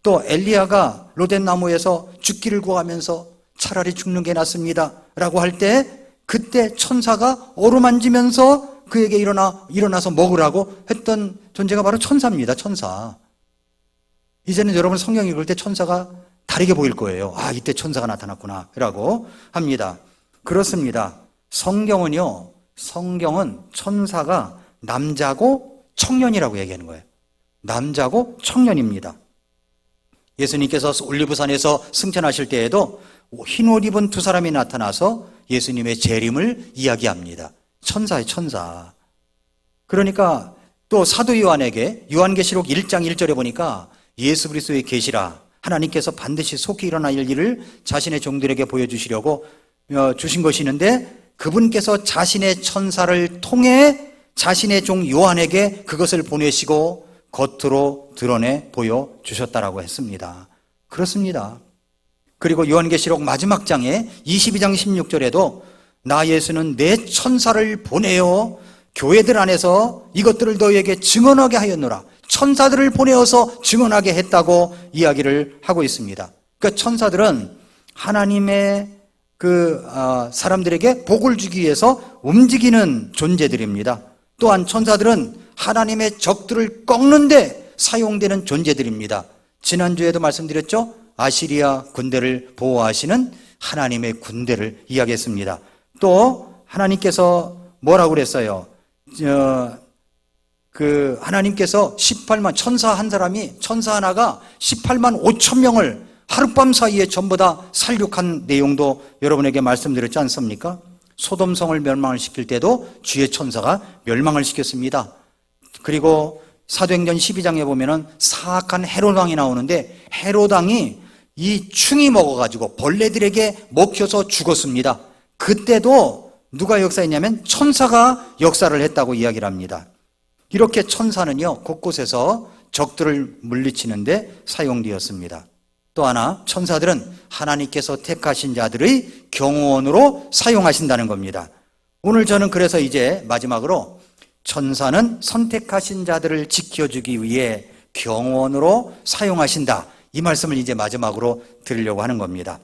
Speaker 1: 또 엘리야가 로댓나무에서 죽기를 구하면서 차라리 죽는 게 낫습니다 라고 할 때 그때 천사가 어루만지면서 그에게 일어나서 먹으라고 했던 존재가 바로 천사입니다. 천사. 이제는 여러분 성경 읽을 때 천사가 다르게 보일 거예요. 아, 이때 천사가 나타났구나 라고 합니다. 그렇습니다. 성경은 천사가 남자고 청년이라고 얘기하는 거예요. 남자고 청년입니다. 예수님께서 올리브산에서 승천하실 때에도 흰 옷 입은 두 사람이 나타나서 예수님의 재림을 이야기합니다. 천사예요, 천사. 그러니까 또 사도 요한에게 요한계시록 1장 1절에 보니까 예수 그리스도의 계시라, 하나님께서 반드시 속히 일어날 일을 자신의 종들에게 보여주시려고 주신 것이 있는데 그분께서 자신의 천사를 통해 자신의 종 요한에게 그것을 보내시고 겉으로 드러내 보여주셨다라고 했습니다. 그렇습니다. 그리고 요한계시록 마지막 장에 22장 16절에도 나 예수는 내 천사를 보내어 교회들 안에서 이것들을 너희에게 증언하게 하였노라. 천사들을 보내어서 증언하게 했다고 이야기를 하고 있습니다. 그러니까 천사들은 하나님의 사람들에게 복을 주기 위해서 움직이는 존재들입니다. 또한 천사들은 하나님의 적들을 꺾는데 사용되는 존재들입니다. 지난주에도 말씀드렸죠? 아시리아 군대를 보호하시는 하나님의 군대를 이야기했습니다. 또 하나님께서 뭐라고 그랬어요? 하나님께서 18만, 천사 하나가 18만 5천 명을 하룻밤 사이에 전부 다 살육한 내용도 여러분에게 말씀드렸지 않습니까? 소돔성을 멸망을 시킬 때도 주의 천사가 멸망을 시켰습니다. 그리고 사도행전 12장에 보면은 사악한 헤롯 왕이 나오는데 헤롯 왕이 이 충이 먹어가지고 벌레들에게 먹혀서 죽었습니다. 그때도 누가 역사했냐면 천사가 역사를 했다고 이야기를 합니다. 이렇게 천사는요, 곳곳에서 적들을 물리치는데 사용되었습니다. 또 하나, 천사들은 하나님께서 택하신 자들의 경호원으로 사용하신다는 겁니다. 오늘 저는 그래서 이제 마지막으로 천사는 선택하신 자들을 지켜주기 위해 경호원으로 사용하신다. 이 말씀을 이제 마지막으로 드리려고 하는 겁니다.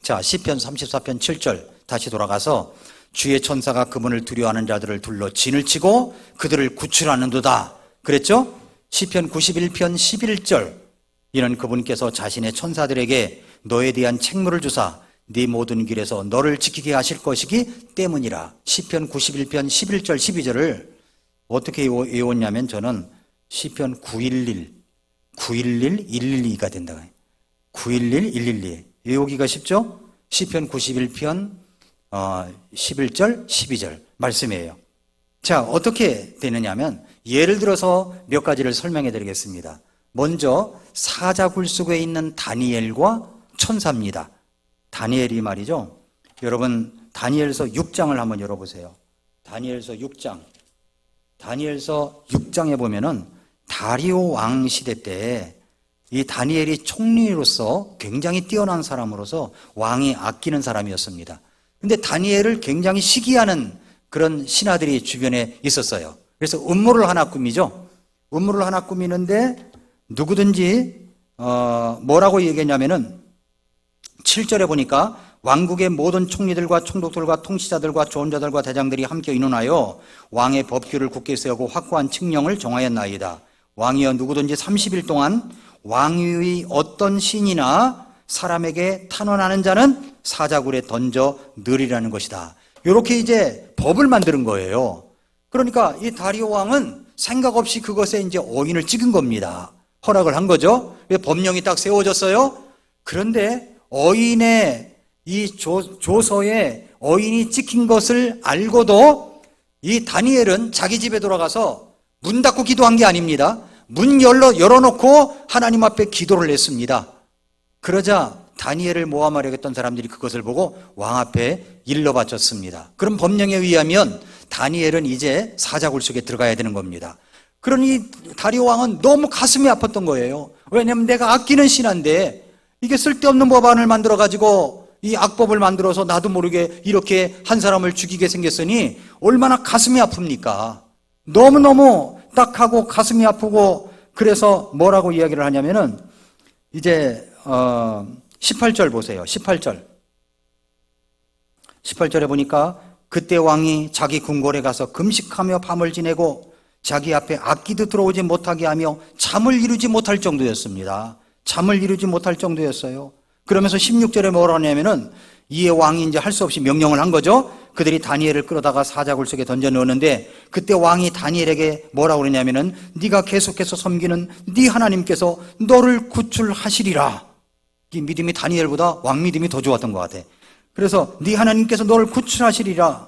Speaker 1: 자, 시편 34편 7절 다시 돌아가서 주의 천사가 그분을 두려워하는 자들을 둘러 진을 치고 그들을 구출하는도다 그랬죠? 시편 91편 11절 이는 그분께서 자신의 천사들에게 너에 대한 책무를 주사 네 모든 길에서 너를 지키게 하실 것이기 때문이라. 시편 91편 11절 12절을 어떻게 외웠냐면 저는 시편 911 112가 된다. 911 112 외우기가 쉽죠? 시편 91편 11절 12절 말씀이에요. 자, 어떻게 되느냐면 예를 들어서 몇 가지를 설명해 드리겠습니다. 먼저 사자굴 속에 있는 다니엘과 천사입니다. 다니엘이 말이죠. 여러분 다니엘서 6장을 한번 열어보세요. 다니엘서 6장. 다니엘서 6장에 보면은 다리오 왕 시대 때 이 다니엘이 총리로서 굉장히 뛰어난 사람으로서 왕이 아끼는 사람이었습니다. 근데 다니엘을 굉장히 시기하는 그런 신하들이 주변에 있었어요. 그래서 음모를 하나 꾸미죠. 음모를 하나 꾸미는데 누구든지 뭐라고 얘기했냐면은 7절에 보니까 왕국의 모든 총리들과 총독들과 통치자들과 조언자들과 대장들이 함께 의논하여 왕의 법규를 굳게 세우고 확고한 칙령을 정하였나이다. 왕이여 누구든지 30일 동안 왕위의 어떤 신이나 사람에게 탄원하는 자는 사자굴에 던져 넣으리라는 것이다. 이렇게 이제 법을 만드는 거예요. 그러니까 이 다리오 왕은 생각 없이 그것에 이제 어인을 찍은 겁니다. 허락을 한 거죠. 법령이 딱 세워졌어요. 그런데 어인의 이 조서에 어인이 찍힌 것을 알고도 이 다니엘은 자기 집에 돌아가서 문 닫고 기도한 게 아닙니다. 문 열어놓고 하나님 앞에 기도를 했습니다. 그러자 다니엘을 모함하려고 했던 사람들이 그것을 보고 왕 앞에 일러 바쳤습니다. 그럼 법령에 의하면 다니엘은 이제 사자굴 속에 들어가야 되는 겁니다. 그러니 다리오 왕은 너무 가슴이 아팠던 거예요. 왜냐하면 내가 아끼는 신하인데 이게 쓸데없는 법안을 만들어가지고 이 악법을 만들어서 나도 모르게 이렇게 한 사람을 죽이게 생겼으니 얼마나 가슴이 아픕니까? 너무너무 딱하고 가슴이 아프고 그래서 뭐라고 이야기를 하냐면은 이제 18절 보세요. 18절에 보니까 그때 왕이 자기 궁궐에 가서 금식하며 밤을 지내고 자기 앞에 악기도 들어오지 못하게 하며 잠을 이루지 못할 정도였습니다. 잠을 이루지 못할 정도였어요. 그러면서 16절에 뭐라 하냐면은 이에 왕이 이제 할 수 없이 명령을 한 거죠. 그들이 다니엘을 끌어다가 사자굴 속에 던져 넣었는데 그때 왕이 다니엘에게 뭐라고 그러냐면은 네가 계속해서 섬기는 네 하나님께서 너를 구출하시리라. 이 믿음이 다니엘보다 왕 믿음이 더 좋았던 것 같아. 그래서 네 하나님께서 너를 구출하시리라.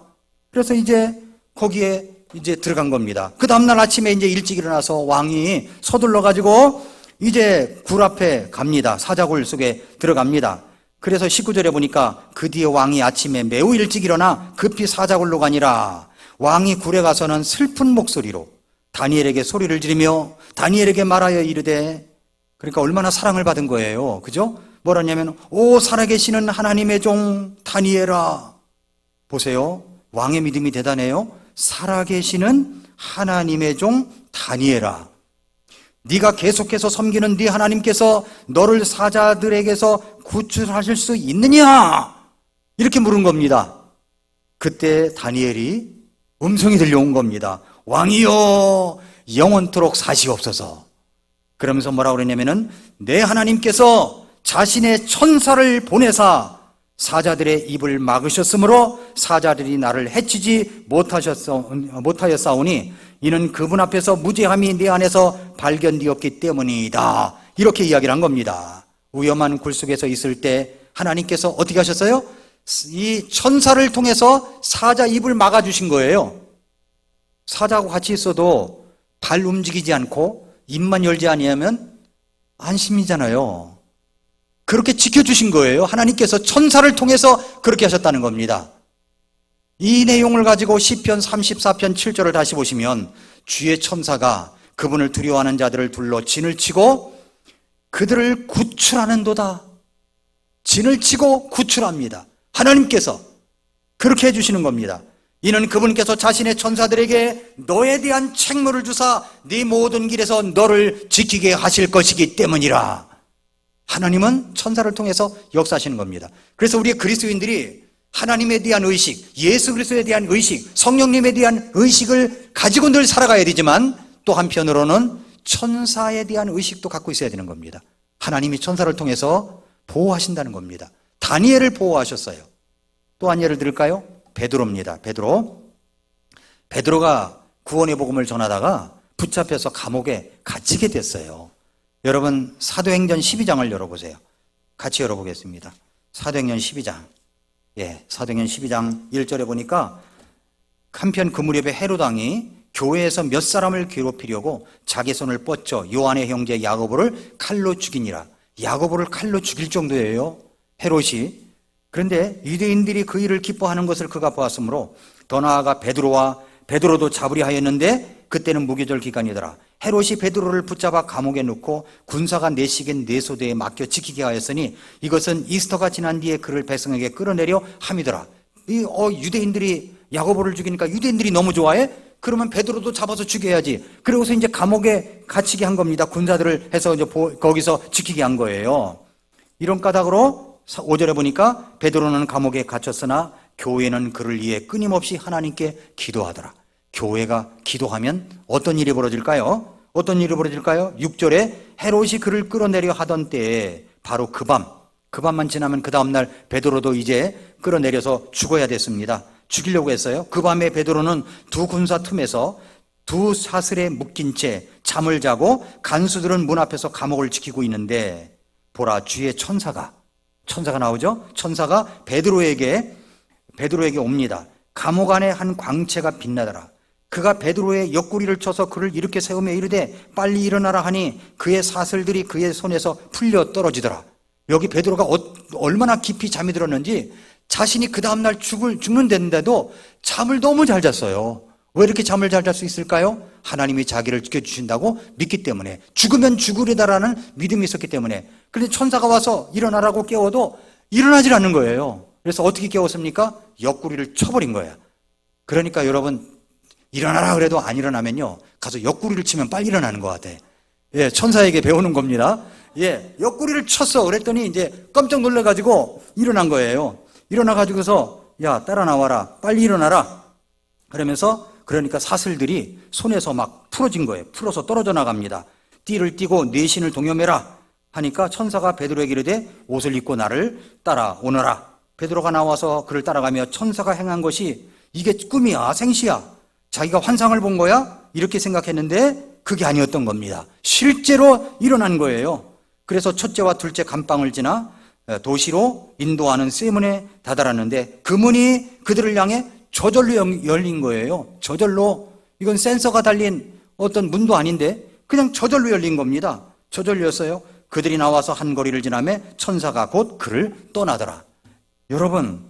Speaker 1: 그래서 이제 거기에 이제 들어간 겁니다. 그 다음날 아침에 이제 일찍 일어나서 왕이 서둘러 가지고 이제 굴 앞에 갑니다. 사자굴 속에 들어갑니다. 그래서 19절에 보니까 그 뒤에 왕이 아침에 매우 일찍 일어나 급히 사자굴로 가니라. 왕이 굴에 가서는 슬픈 목소리로 다니엘에게 소리를 지르며 다니엘에게 말하여 이르되, 그러니까 얼마나 사랑을 받은 거예요. 그죠? 뭐라냐면 오 살아계시는 하나님의 종 다니엘아. 보세요. 왕의 믿음이 대단해요. 살아계시는 하나님의 종 다니엘아, 네가 계속해서 섬기는 네 하나님께서 너를 사자들에게서 구출하실 수 있느냐? 이렇게 물은 겁니다. 그때 다니엘이 음성이 들려온 겁니다. 왕이여 영원토록 사시옵소서. 그러면서 뭐라고 그러냐면은 내 하나님께서 자신의 천사를 보내사 사자들의 입을 막으셨으므로 사자들이 나를 해치지 못하였사오니 이는 그분 앞에서 무죄함이 내 안에서 발견되었기 때문이다. 이렇게 이야기를 한 겁니다. 위험한 굴 속에서 있을 때 하나님께서 어떻게 하셨어요? 이 천사를 통해서 사자 입을 막아주신 거예요. 사자하고 같이 있어도 발 움직이지 않고 입만 열지 아니하면 안심이잖아요. 그렇게 지켜주신 거예요. 하나님께서 천사를 통해서 그렇게 하셨다는 겁니다. 이 내용을 가지고 시편 34편 7절을 다시 보시면 주의 천사가 그분을 두려워하는 자들을 둘러 진을 치고 그들을 구출하는도다. 진을 치고 구출합니다. 하나님께서 그렇게 해주시는 겁니다. 이는 그분께서 자신의 천사들에게 너에 대한 책무를 주사 네 모든 길에서 너를 지키게 하실 것이기 때문이라. 하나님은 천사를 통해서 역사하시는 겁니다. 그래서 우리 그리스도인들이 하나님에 대한 의식, 예수 그리스도에 대한 의식, 성령님에 대한 의식을 가지고 늘 살아가야 되지만 또 한편으로는 천사에 대한 의식도 갖고 있어야 되는 겁니다. 하나님이 천사를 통해서 보호하신다는 겁니다. 다니엘을 보호하셨어요. 또 한 예를 들을까요? 베드로입니다. 베드로가 구원의 복음을 전하다가 붙잡혀서 감옥에 갇히게 됐어요. 여러분 사도행전 12장을 열어보세요. 같이 열어보겠습니다. 사도행전 12장. 사도행전 12장 1절에 보니까 한편 그 무렵에 헤롯 왕이 교회에서 몇 사람을 괴롭히려고 자기 손을 뻗쳐 요한의 형제 야고보를 칼로 죽이니라. 야고보를 칼로 죽일 정도예요, 헤롯이. 그런데 유대인들이 그 일을 기뻐하는 것을 그가 보았으므로 더 나아가 베드로도 잡으려 하였는데 그때는 무교절 기간이더라. 헤롯이 베드로를 붙잡아 감옥에 넣고 군사가 내시겐 내소대에 맡겨 지키게 하였으니 이것은 이스터가 지난 뒤에 그를 백성에게 끌어내려 함이더라. 유대인들이 야고보를 죽이니까 유대인들이 너무 좋아해? 그러면 베드로도 잡아서 죽여야지. 그러고서 이제 감옥에 갇히게 한 겁니다. 군사들을 해서 이제 거기서 지키게 한 거예요. 이런 까닭으로 5절에 보니까 베드로는 감옥에 갇혔으나 교회는 그를 위해 끊임없이 하나님께 기도하더라. 교회가 기도하면 어떤 일이 벌어질까요? 6절에 헤롯이 그를 끌어내려 하던 때에 바로 그 밤만 지나면 그 다음날 베드로도 이제 끌어내려서 죽어야 됐습니다. 죽이려고 했어요. 그 밤에 베드로는 두 군사 틈에서 두 사슬에 묶인 채 잠을 자고 간수들은 문 앞에서 감옥을 지키고 있는데 보라, 주의 천사가 나오죠? 천사가 베드로에게 옵니다. 감옥 안에 한 광채가 빛나더라. 그가 베드로의 옆구리를 쳐서 그를 일으켜 세우며 이르되 빨리 일어나라 하니 그의 사슬들이 그의 손에서 풀려 떨어지더라. 여기 베드로가 얼마나 깊이 잠이 들었는지 자신이 그 다음날 죽는데도 잠을 너무 잘 잤어요. 왜 이렇게 잠을 잘 잘 수 있을까요? 하나님이 자기를 지켜주신다고 믿기 때문에, 죽으면 죽으리다라는 믿음이 있었기 때문에. 그런데 천사가 와서 일어나라고 깨워도 일어나질 않는 거예요. 그래서 어떻게 깨웠습니까? 옆구리를 쳐버린 거야. 그러니까 여러분, 일어나라 그래도 안 일어나면요, 가서 옆구리를 치면 빨리 일어나는 것 같아. 천사에게 배우는 겁니다. 옆구리를 쳤어. 그랬더니 이제 깜짝 놀라가지고 일어난 거예요. 일어나가지고서 야, 따라 나와라. 빨리 일어나라. 그러니까 사슬들이 손에서 막 풀어진 거예요. 풀어서 떨어져 나갑니다. 띠를 띠고 네 신을 동여매라 하니까 천사가 베드로에게 이르되 옷을 입고 나를 따라오너라. 베드로가 나와서 그를 따라가며 천사가 행한 것이 이게 꿈이야, 생시야, 자기가 환상을 본 거야? 이렇게 생각했는데 그게 아니었던 겁니다. 실제로 일어난 거예요. 그래서 첫째와 둘째 감방을 지나 도시로 인도하는 쇠문에 다다랐는데 그 문이 그들을 향해 저절로 열린 거예요. 저절로. 이건 센서가 달린 어떤 문도 아닌데 그냥 저절로 열린 겁니다. 저절로였어요. 그들이 나와서 한 거리를 지나매 천사가 곧 그를 떠나더라. 여러분,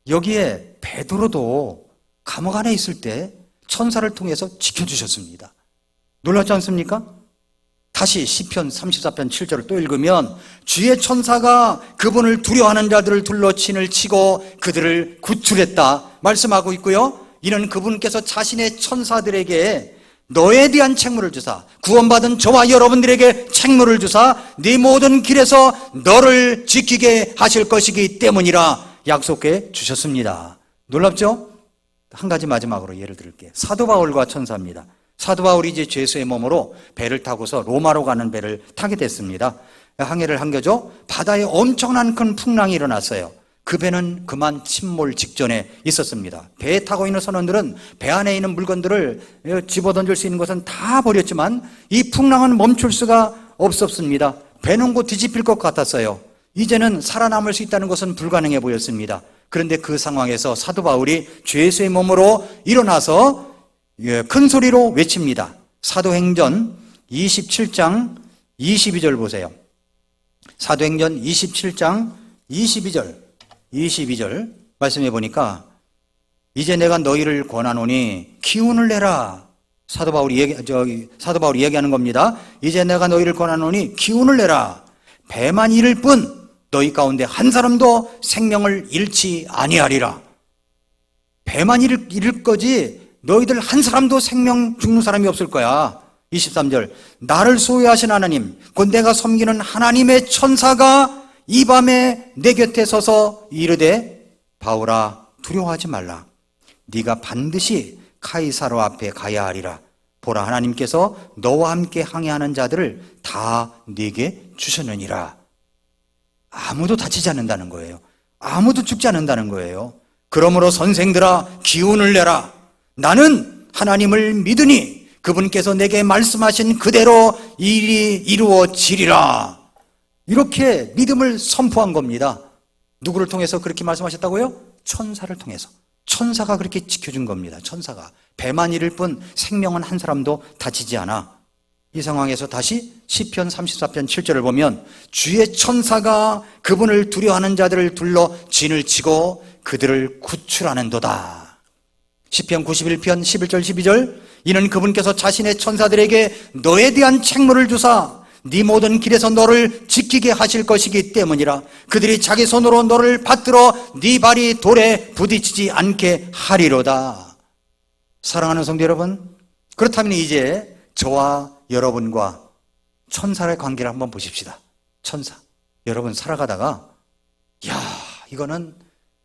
Speaker 1: 여기에 베드로도 감옥 안에 있을 때 천사를 통해서 지켜주셨습니다. 놀랍지 않습니까? 다시 시편 34편 7절을 또 읽으면 주의 천사가 그분을 두려워하는 자들을 둘러 진을 치고 그들을 구출했다 말씀하고 있고요. 이는 그분께서 자신의 천사들에게 너에 대한 책무를 주사, 구원받은 저와 여러분들에게 책무를 주사 네 모든 길에서 너를 지키게 하실 것이기 때문이라 약속해 주셨습니다. 놀랍죠? 한 가지 마지막으로 예를 들을게요. 사도 바울과 천사입니다. 사도 바울이 이제 죄수의 몸으로 배를 타고서 로마로 가는 배를 타게 됐습니다. 항해를 한 거죠. 바다에 엄청난 큰 풍랑이 일어났어요. 그 배는 그만 침몰 직전에 있었습니다. 배에 타고 있는 선원들은 배 안에 있는 물건들을 집어던질 수 있는 것은 다 버렸지만 이 풍랑은 멈출 수가 없었습니다. 배는 곧 뒤집힐 것 같았어요. 이제는 살아남을 수 있다는 것은 불가능해 보였습니다. 그런데 그 상황에서 사도 바울이 죄수의 몸으로 일어나서 큰 소리로 외칩니다. 사도행전 27장 22절 보세요. 사도행전 27장 22절 말씀해 보니까 이제 내가 너희를 권하노니 기운을 내라. 사도 바울이 얘기하는 겁니다. 이제 내가 너희를 권하노니 기운을 내라. 배만 잃을 뿐 너희 가운데 한 사람도 생명을 잃지 아니하리라. 배만 잃을 거지 너희들 한 사람도 생명 죽는 사람이 없을 거야. 23절 나를 소유하신 하나님 곧 내가 섬기는 하나님의 천사가 이 밤에 내 곁에 서서 이르되 바울아 두려워하지 말라. 네가 반드시 카이사로 앞에 가야 하리라. 보라, 하나님께서 너와 함께 항해하는 자들을 다 네게 주셨느니라. 아무도 다치지 않는다는 거예요. 아무도 죽지 않는다는 거예요. 그러므로 선생들아 기운을 내라. 나는 하나님을 믿으니 그분께서 내게 말씀하신 그대로 일이 이루어지리라. 이렇게 믿음을 선포한 겁니다. 누구를 통해서 그렇게 말씀하셨다고요? 천사를 통해서. 천사가 그렇게 지켜준 겁니다. 천사가. 배만 잃을 뿐 생명은 한 사람도 다치지 않아. 이 상황에서 다시 시편 34편 7절을 보면 주의 천사가 그분을 두려워하는 자들을 둘러 진을 치고 그들을 구출하는도다. 시편 91편 11절 12절 이는 그분께서 자신의 천사들에게 너에 대한 책무를 주사 네 모든 길에서 너를 지키게 하실 것이기 때문이라. 그들이 자기 손으로 너를 받들어 네 발이 돌에 부딪히지 않게 하리로다. 사랑하는 성도 여러분, 그렇다면 이제 저와 여러분과 천사의 관계를 한번 보십시다. 천사. 여러분 살아가다가 야, 이거는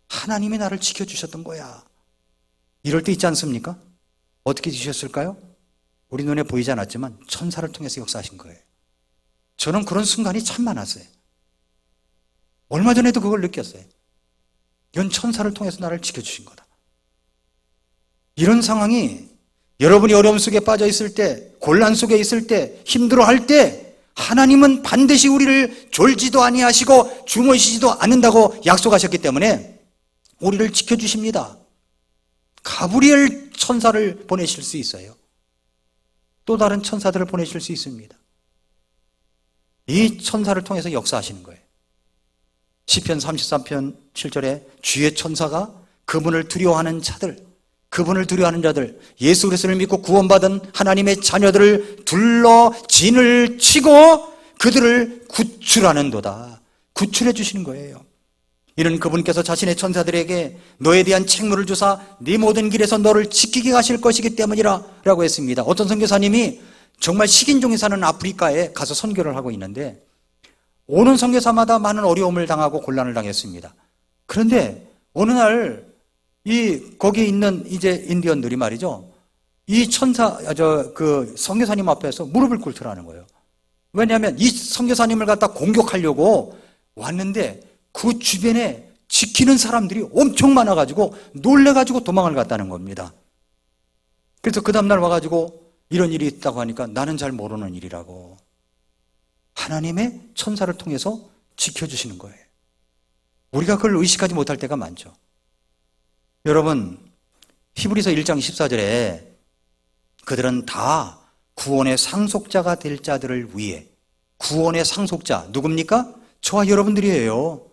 Speaker 1: 하나님이 나를 지켜주셨던 거야. 이럴 때 있지 않습니까? 어떻게 주셨을까요? 우리 눈에 보이지 않았지만 천사를 통해서 역사하신 거예요. 저는 그런 순간이 참 많았어요. 얼마 전에도 그걸 느꼈어요. 이건 천사를 통해서 나를 지켜주신 거다. 이런 상황이 여러분이 어려움 속에 빠져 있을 때, 곤란 속에 있을 때, 힘들어할 때 하나님은 반드시 우리를 졸지도 아니하시고 주무시지도 않는다고 약속하셨기 때문에 우리를 지켜주십니다. 가브리엘 천사를 보내실 수 있어요. 또 다른 천사들을 보내실 수 있습니다. 이 천사를 통해서 역사하시는 거예요. 시편 33편 7절에 주의 천사가 그분을 두려워하는 자들, 예수 그리스도를 믿고 구원받은 하나님의 자녀들을 둘러 진을 치고 그들을 구출하는도다. 구출해 주시는 거예요. 이는 그분께서 자신의 천사들에게 너에 대한 책무를 주사 네 모든 길에서 너를 지키게 하실 것이기 때문이라 라고 했습니다. 어떤 선교사님이 정말 식인종이 사는 아프리카에 가서 선교를 하고 있는데 오는 선교사마다 많은 어려움을 당하고 곤란을 당했습니다. 그런데 어느 날 거기에 있는 이제 인디언들이 말이죠. 이 선교사님 앞에서 무릎을 꿇더라는 거예요. 왜냐하면 이 선교사님을 갖다 공격하려고 왔는데 그 주변에 지키는 사람들이 엄청 많아가지고 놀래가지고 도망을 갔다는 겁니다. 그래서 그 다음날 와가지고 이런 일이 있다고 하니까 나는 잘 모르는 일이라고. 하나님의 천사를 통해서 지켜주시는 거예요. 우리가 그걸 의식하지 못할 때가 많죠. 여러분, 히브리서 1장 14절에 그들은 다 구원의 상속자가 될 자들을 위해, 구원의 상속자 누굽니까? 저와 여러분들이에요.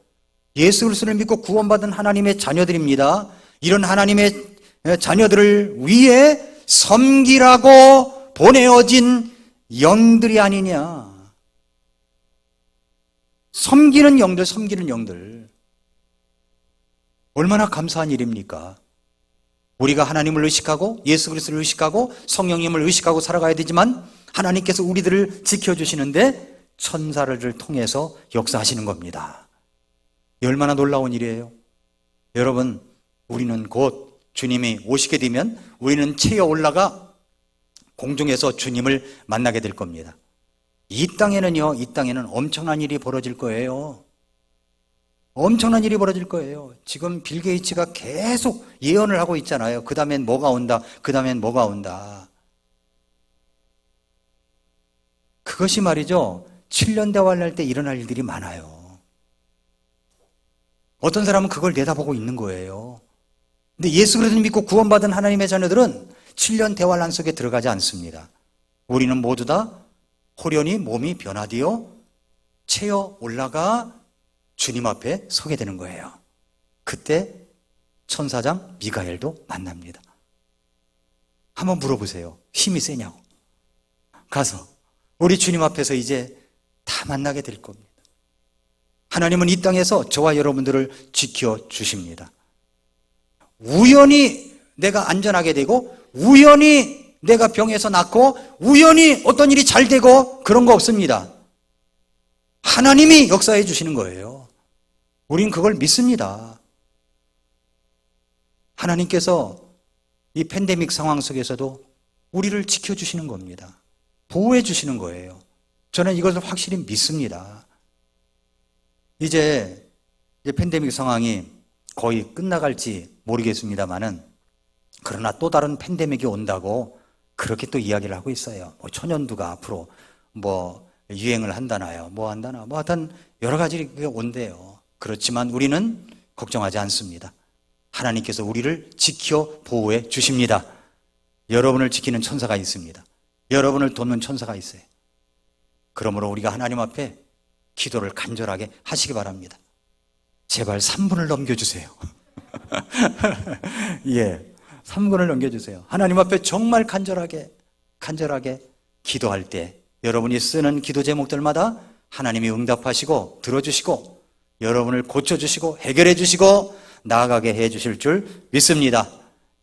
Speaker 1: 예수 그리스도를 믿고 구원받은 하나님의 자녀들입니다. 이런 하나님의 자녀들을 위해 섬기라고 보내어진 영들이 아니냐. 섬기는 영들. 얼마나 감사한 일입니까? 우리가 하나님을 의식하고 예수 그리스도를 의식하고 성령님을 의식하고 살아가야 되지만 하나님께서 우리들을 지켜주시는데 천사를 통해서 역사하시는 겁니다. 얼마나 놀라운 일이에요. 여러분, 우리는 곧 주님이 오시게 되면 우리는 채어 올라가 공중에서 주님을 만나게 될 겁니다. 이 땅에는 엄청난 일이 벌어질 거예요. 엄청난 일이 벌어질 거예요. 지금 빌 게이츠가 계속 예언을 하고 있잖아요. 그 다음엔 뭐가 온다. 그것이 말이죠. 7년 대환란 때 일어날 일들이 많아요. 어떤 사람은 그걸 내다보고 있는 거예요. 근데 예수 그리스도를 믿고 구원받은 하나님의 자녀들은 7년 대환란 속에 들어가지 않습니다. 우리는 모두 다 호련히 몸이 변화되어 채어 올라가 주님 앞에 서게 되는 거예요. 그때 천사장 미가엘도 만납니다. 한번 물어보세요. 힘이 세냐고. 가서 우리 주님 앞에서 이제 다 만나게 될 겁니다. 하나님은 이 땅에서 저와 여러분들을 지켜주십니다. 우연히 내가 안전하게 되고 우연히 내가 병에서 낫고 우연히 어떤 일이 잘 되고 그런 거 없습니다. 하나님이 역사해 주시는 거예요. 우린 그걸 믿습니다. 하나님께서 이 팬데믹 상황 속에서도 우리를 지켜주시는 겁니다. 보호해 주시는 거예요. 저는 이것을 확실히 믿습니다. 이제 팬데믹 상황이 거의 끝나갈지 모르겠습니다만은, 그러나 또 다른 팬데믹이 온다고 그렇게 또 이야기를 하고 있어요. 초년두가 앞으로 유행을 한다나요? 한다나. 하여튼 여러 가지 온대요. 그렇지만 우리는 걱정하지 않습니다. 하나님께서 우리를 지켜 보호해 주십니다. 여러분을 지키는 천사가 있습니다. 여러분을 돕는 천사가 있어요. 그러므로 우리가 하나님 앞에 기도를 간절하게 하시기 바랍니다. 제발 3분을 넘겨주세요. 예, 3분을 넘겨주세요. 하나님 앞에 정말 간절하게 기도할 때 여러분이 쓰는 기도 제목들마다 하나님이 응답하시고 들어주시고 여러분을 고쳐주시고 해결해 주시고 나아가게 해 주실 줄 믿습니다.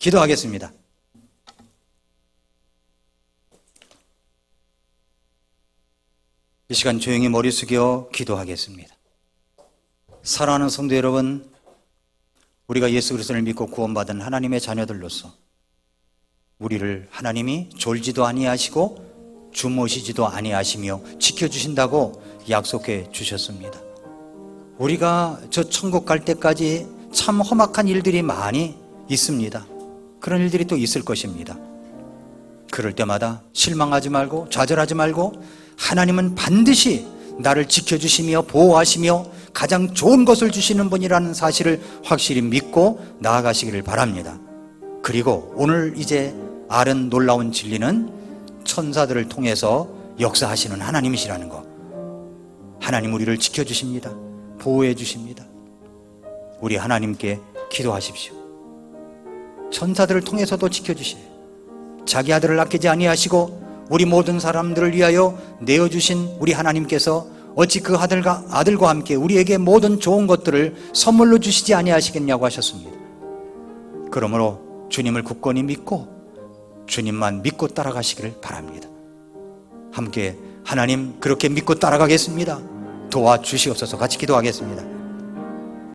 Speaker 1: 기도하겠습니다. 이 시간 조용히 머리 숙여 기도하겠습니다. 사랑하는 성도 여러분, 우리가 예수 그리스도를 믿고 구원받은 하나님의 자녀들로서 우리를 하나님이 졸지도 아니하시고 주무시지도 아니하시며 지켜주신다고 약속해 주셨습니다. 우리가 저 천국 갈 때까지 참 험악한 일들이 많이 있습니다. 그런 일들이 또 있을 것입니다. 그럴 때마다 실망하지 말고 좌절하지 말고 하나님은 반드시 나를 지켜주시며 보호하시며 가장 좋은 것을 주시는 분이라는 사실을 확실히 믿고 나아가시기를 바랍니다. 그리고 오늘 이제 알은 놀라운 진리는 천사들을 통해서 역사하시는 하나님이시라는 것. 하나님 우리를 지켜주십니다. 보호해 주십니다. 우리 하나님께 기도하십시오. 천사들을 통해서도 지켜주시네. 자기 아들을 아끼지 아니하시고 우리 모든 사람들을 위하여 내어주신 우리 하나님께서 어찌 그 아들과 함께 우리에게 모든 좋은 것들을 선물로 주시지 아니하시겠냐고 하셨습니다. 그러므로 주님을 굳건히 믿고 주님만 믿고 따라가시기를 바랍니다. 함께 하나님 그렇게 믿고 따라가겠습니다. 도와주시옵소서. 같이 기도하겠습니다.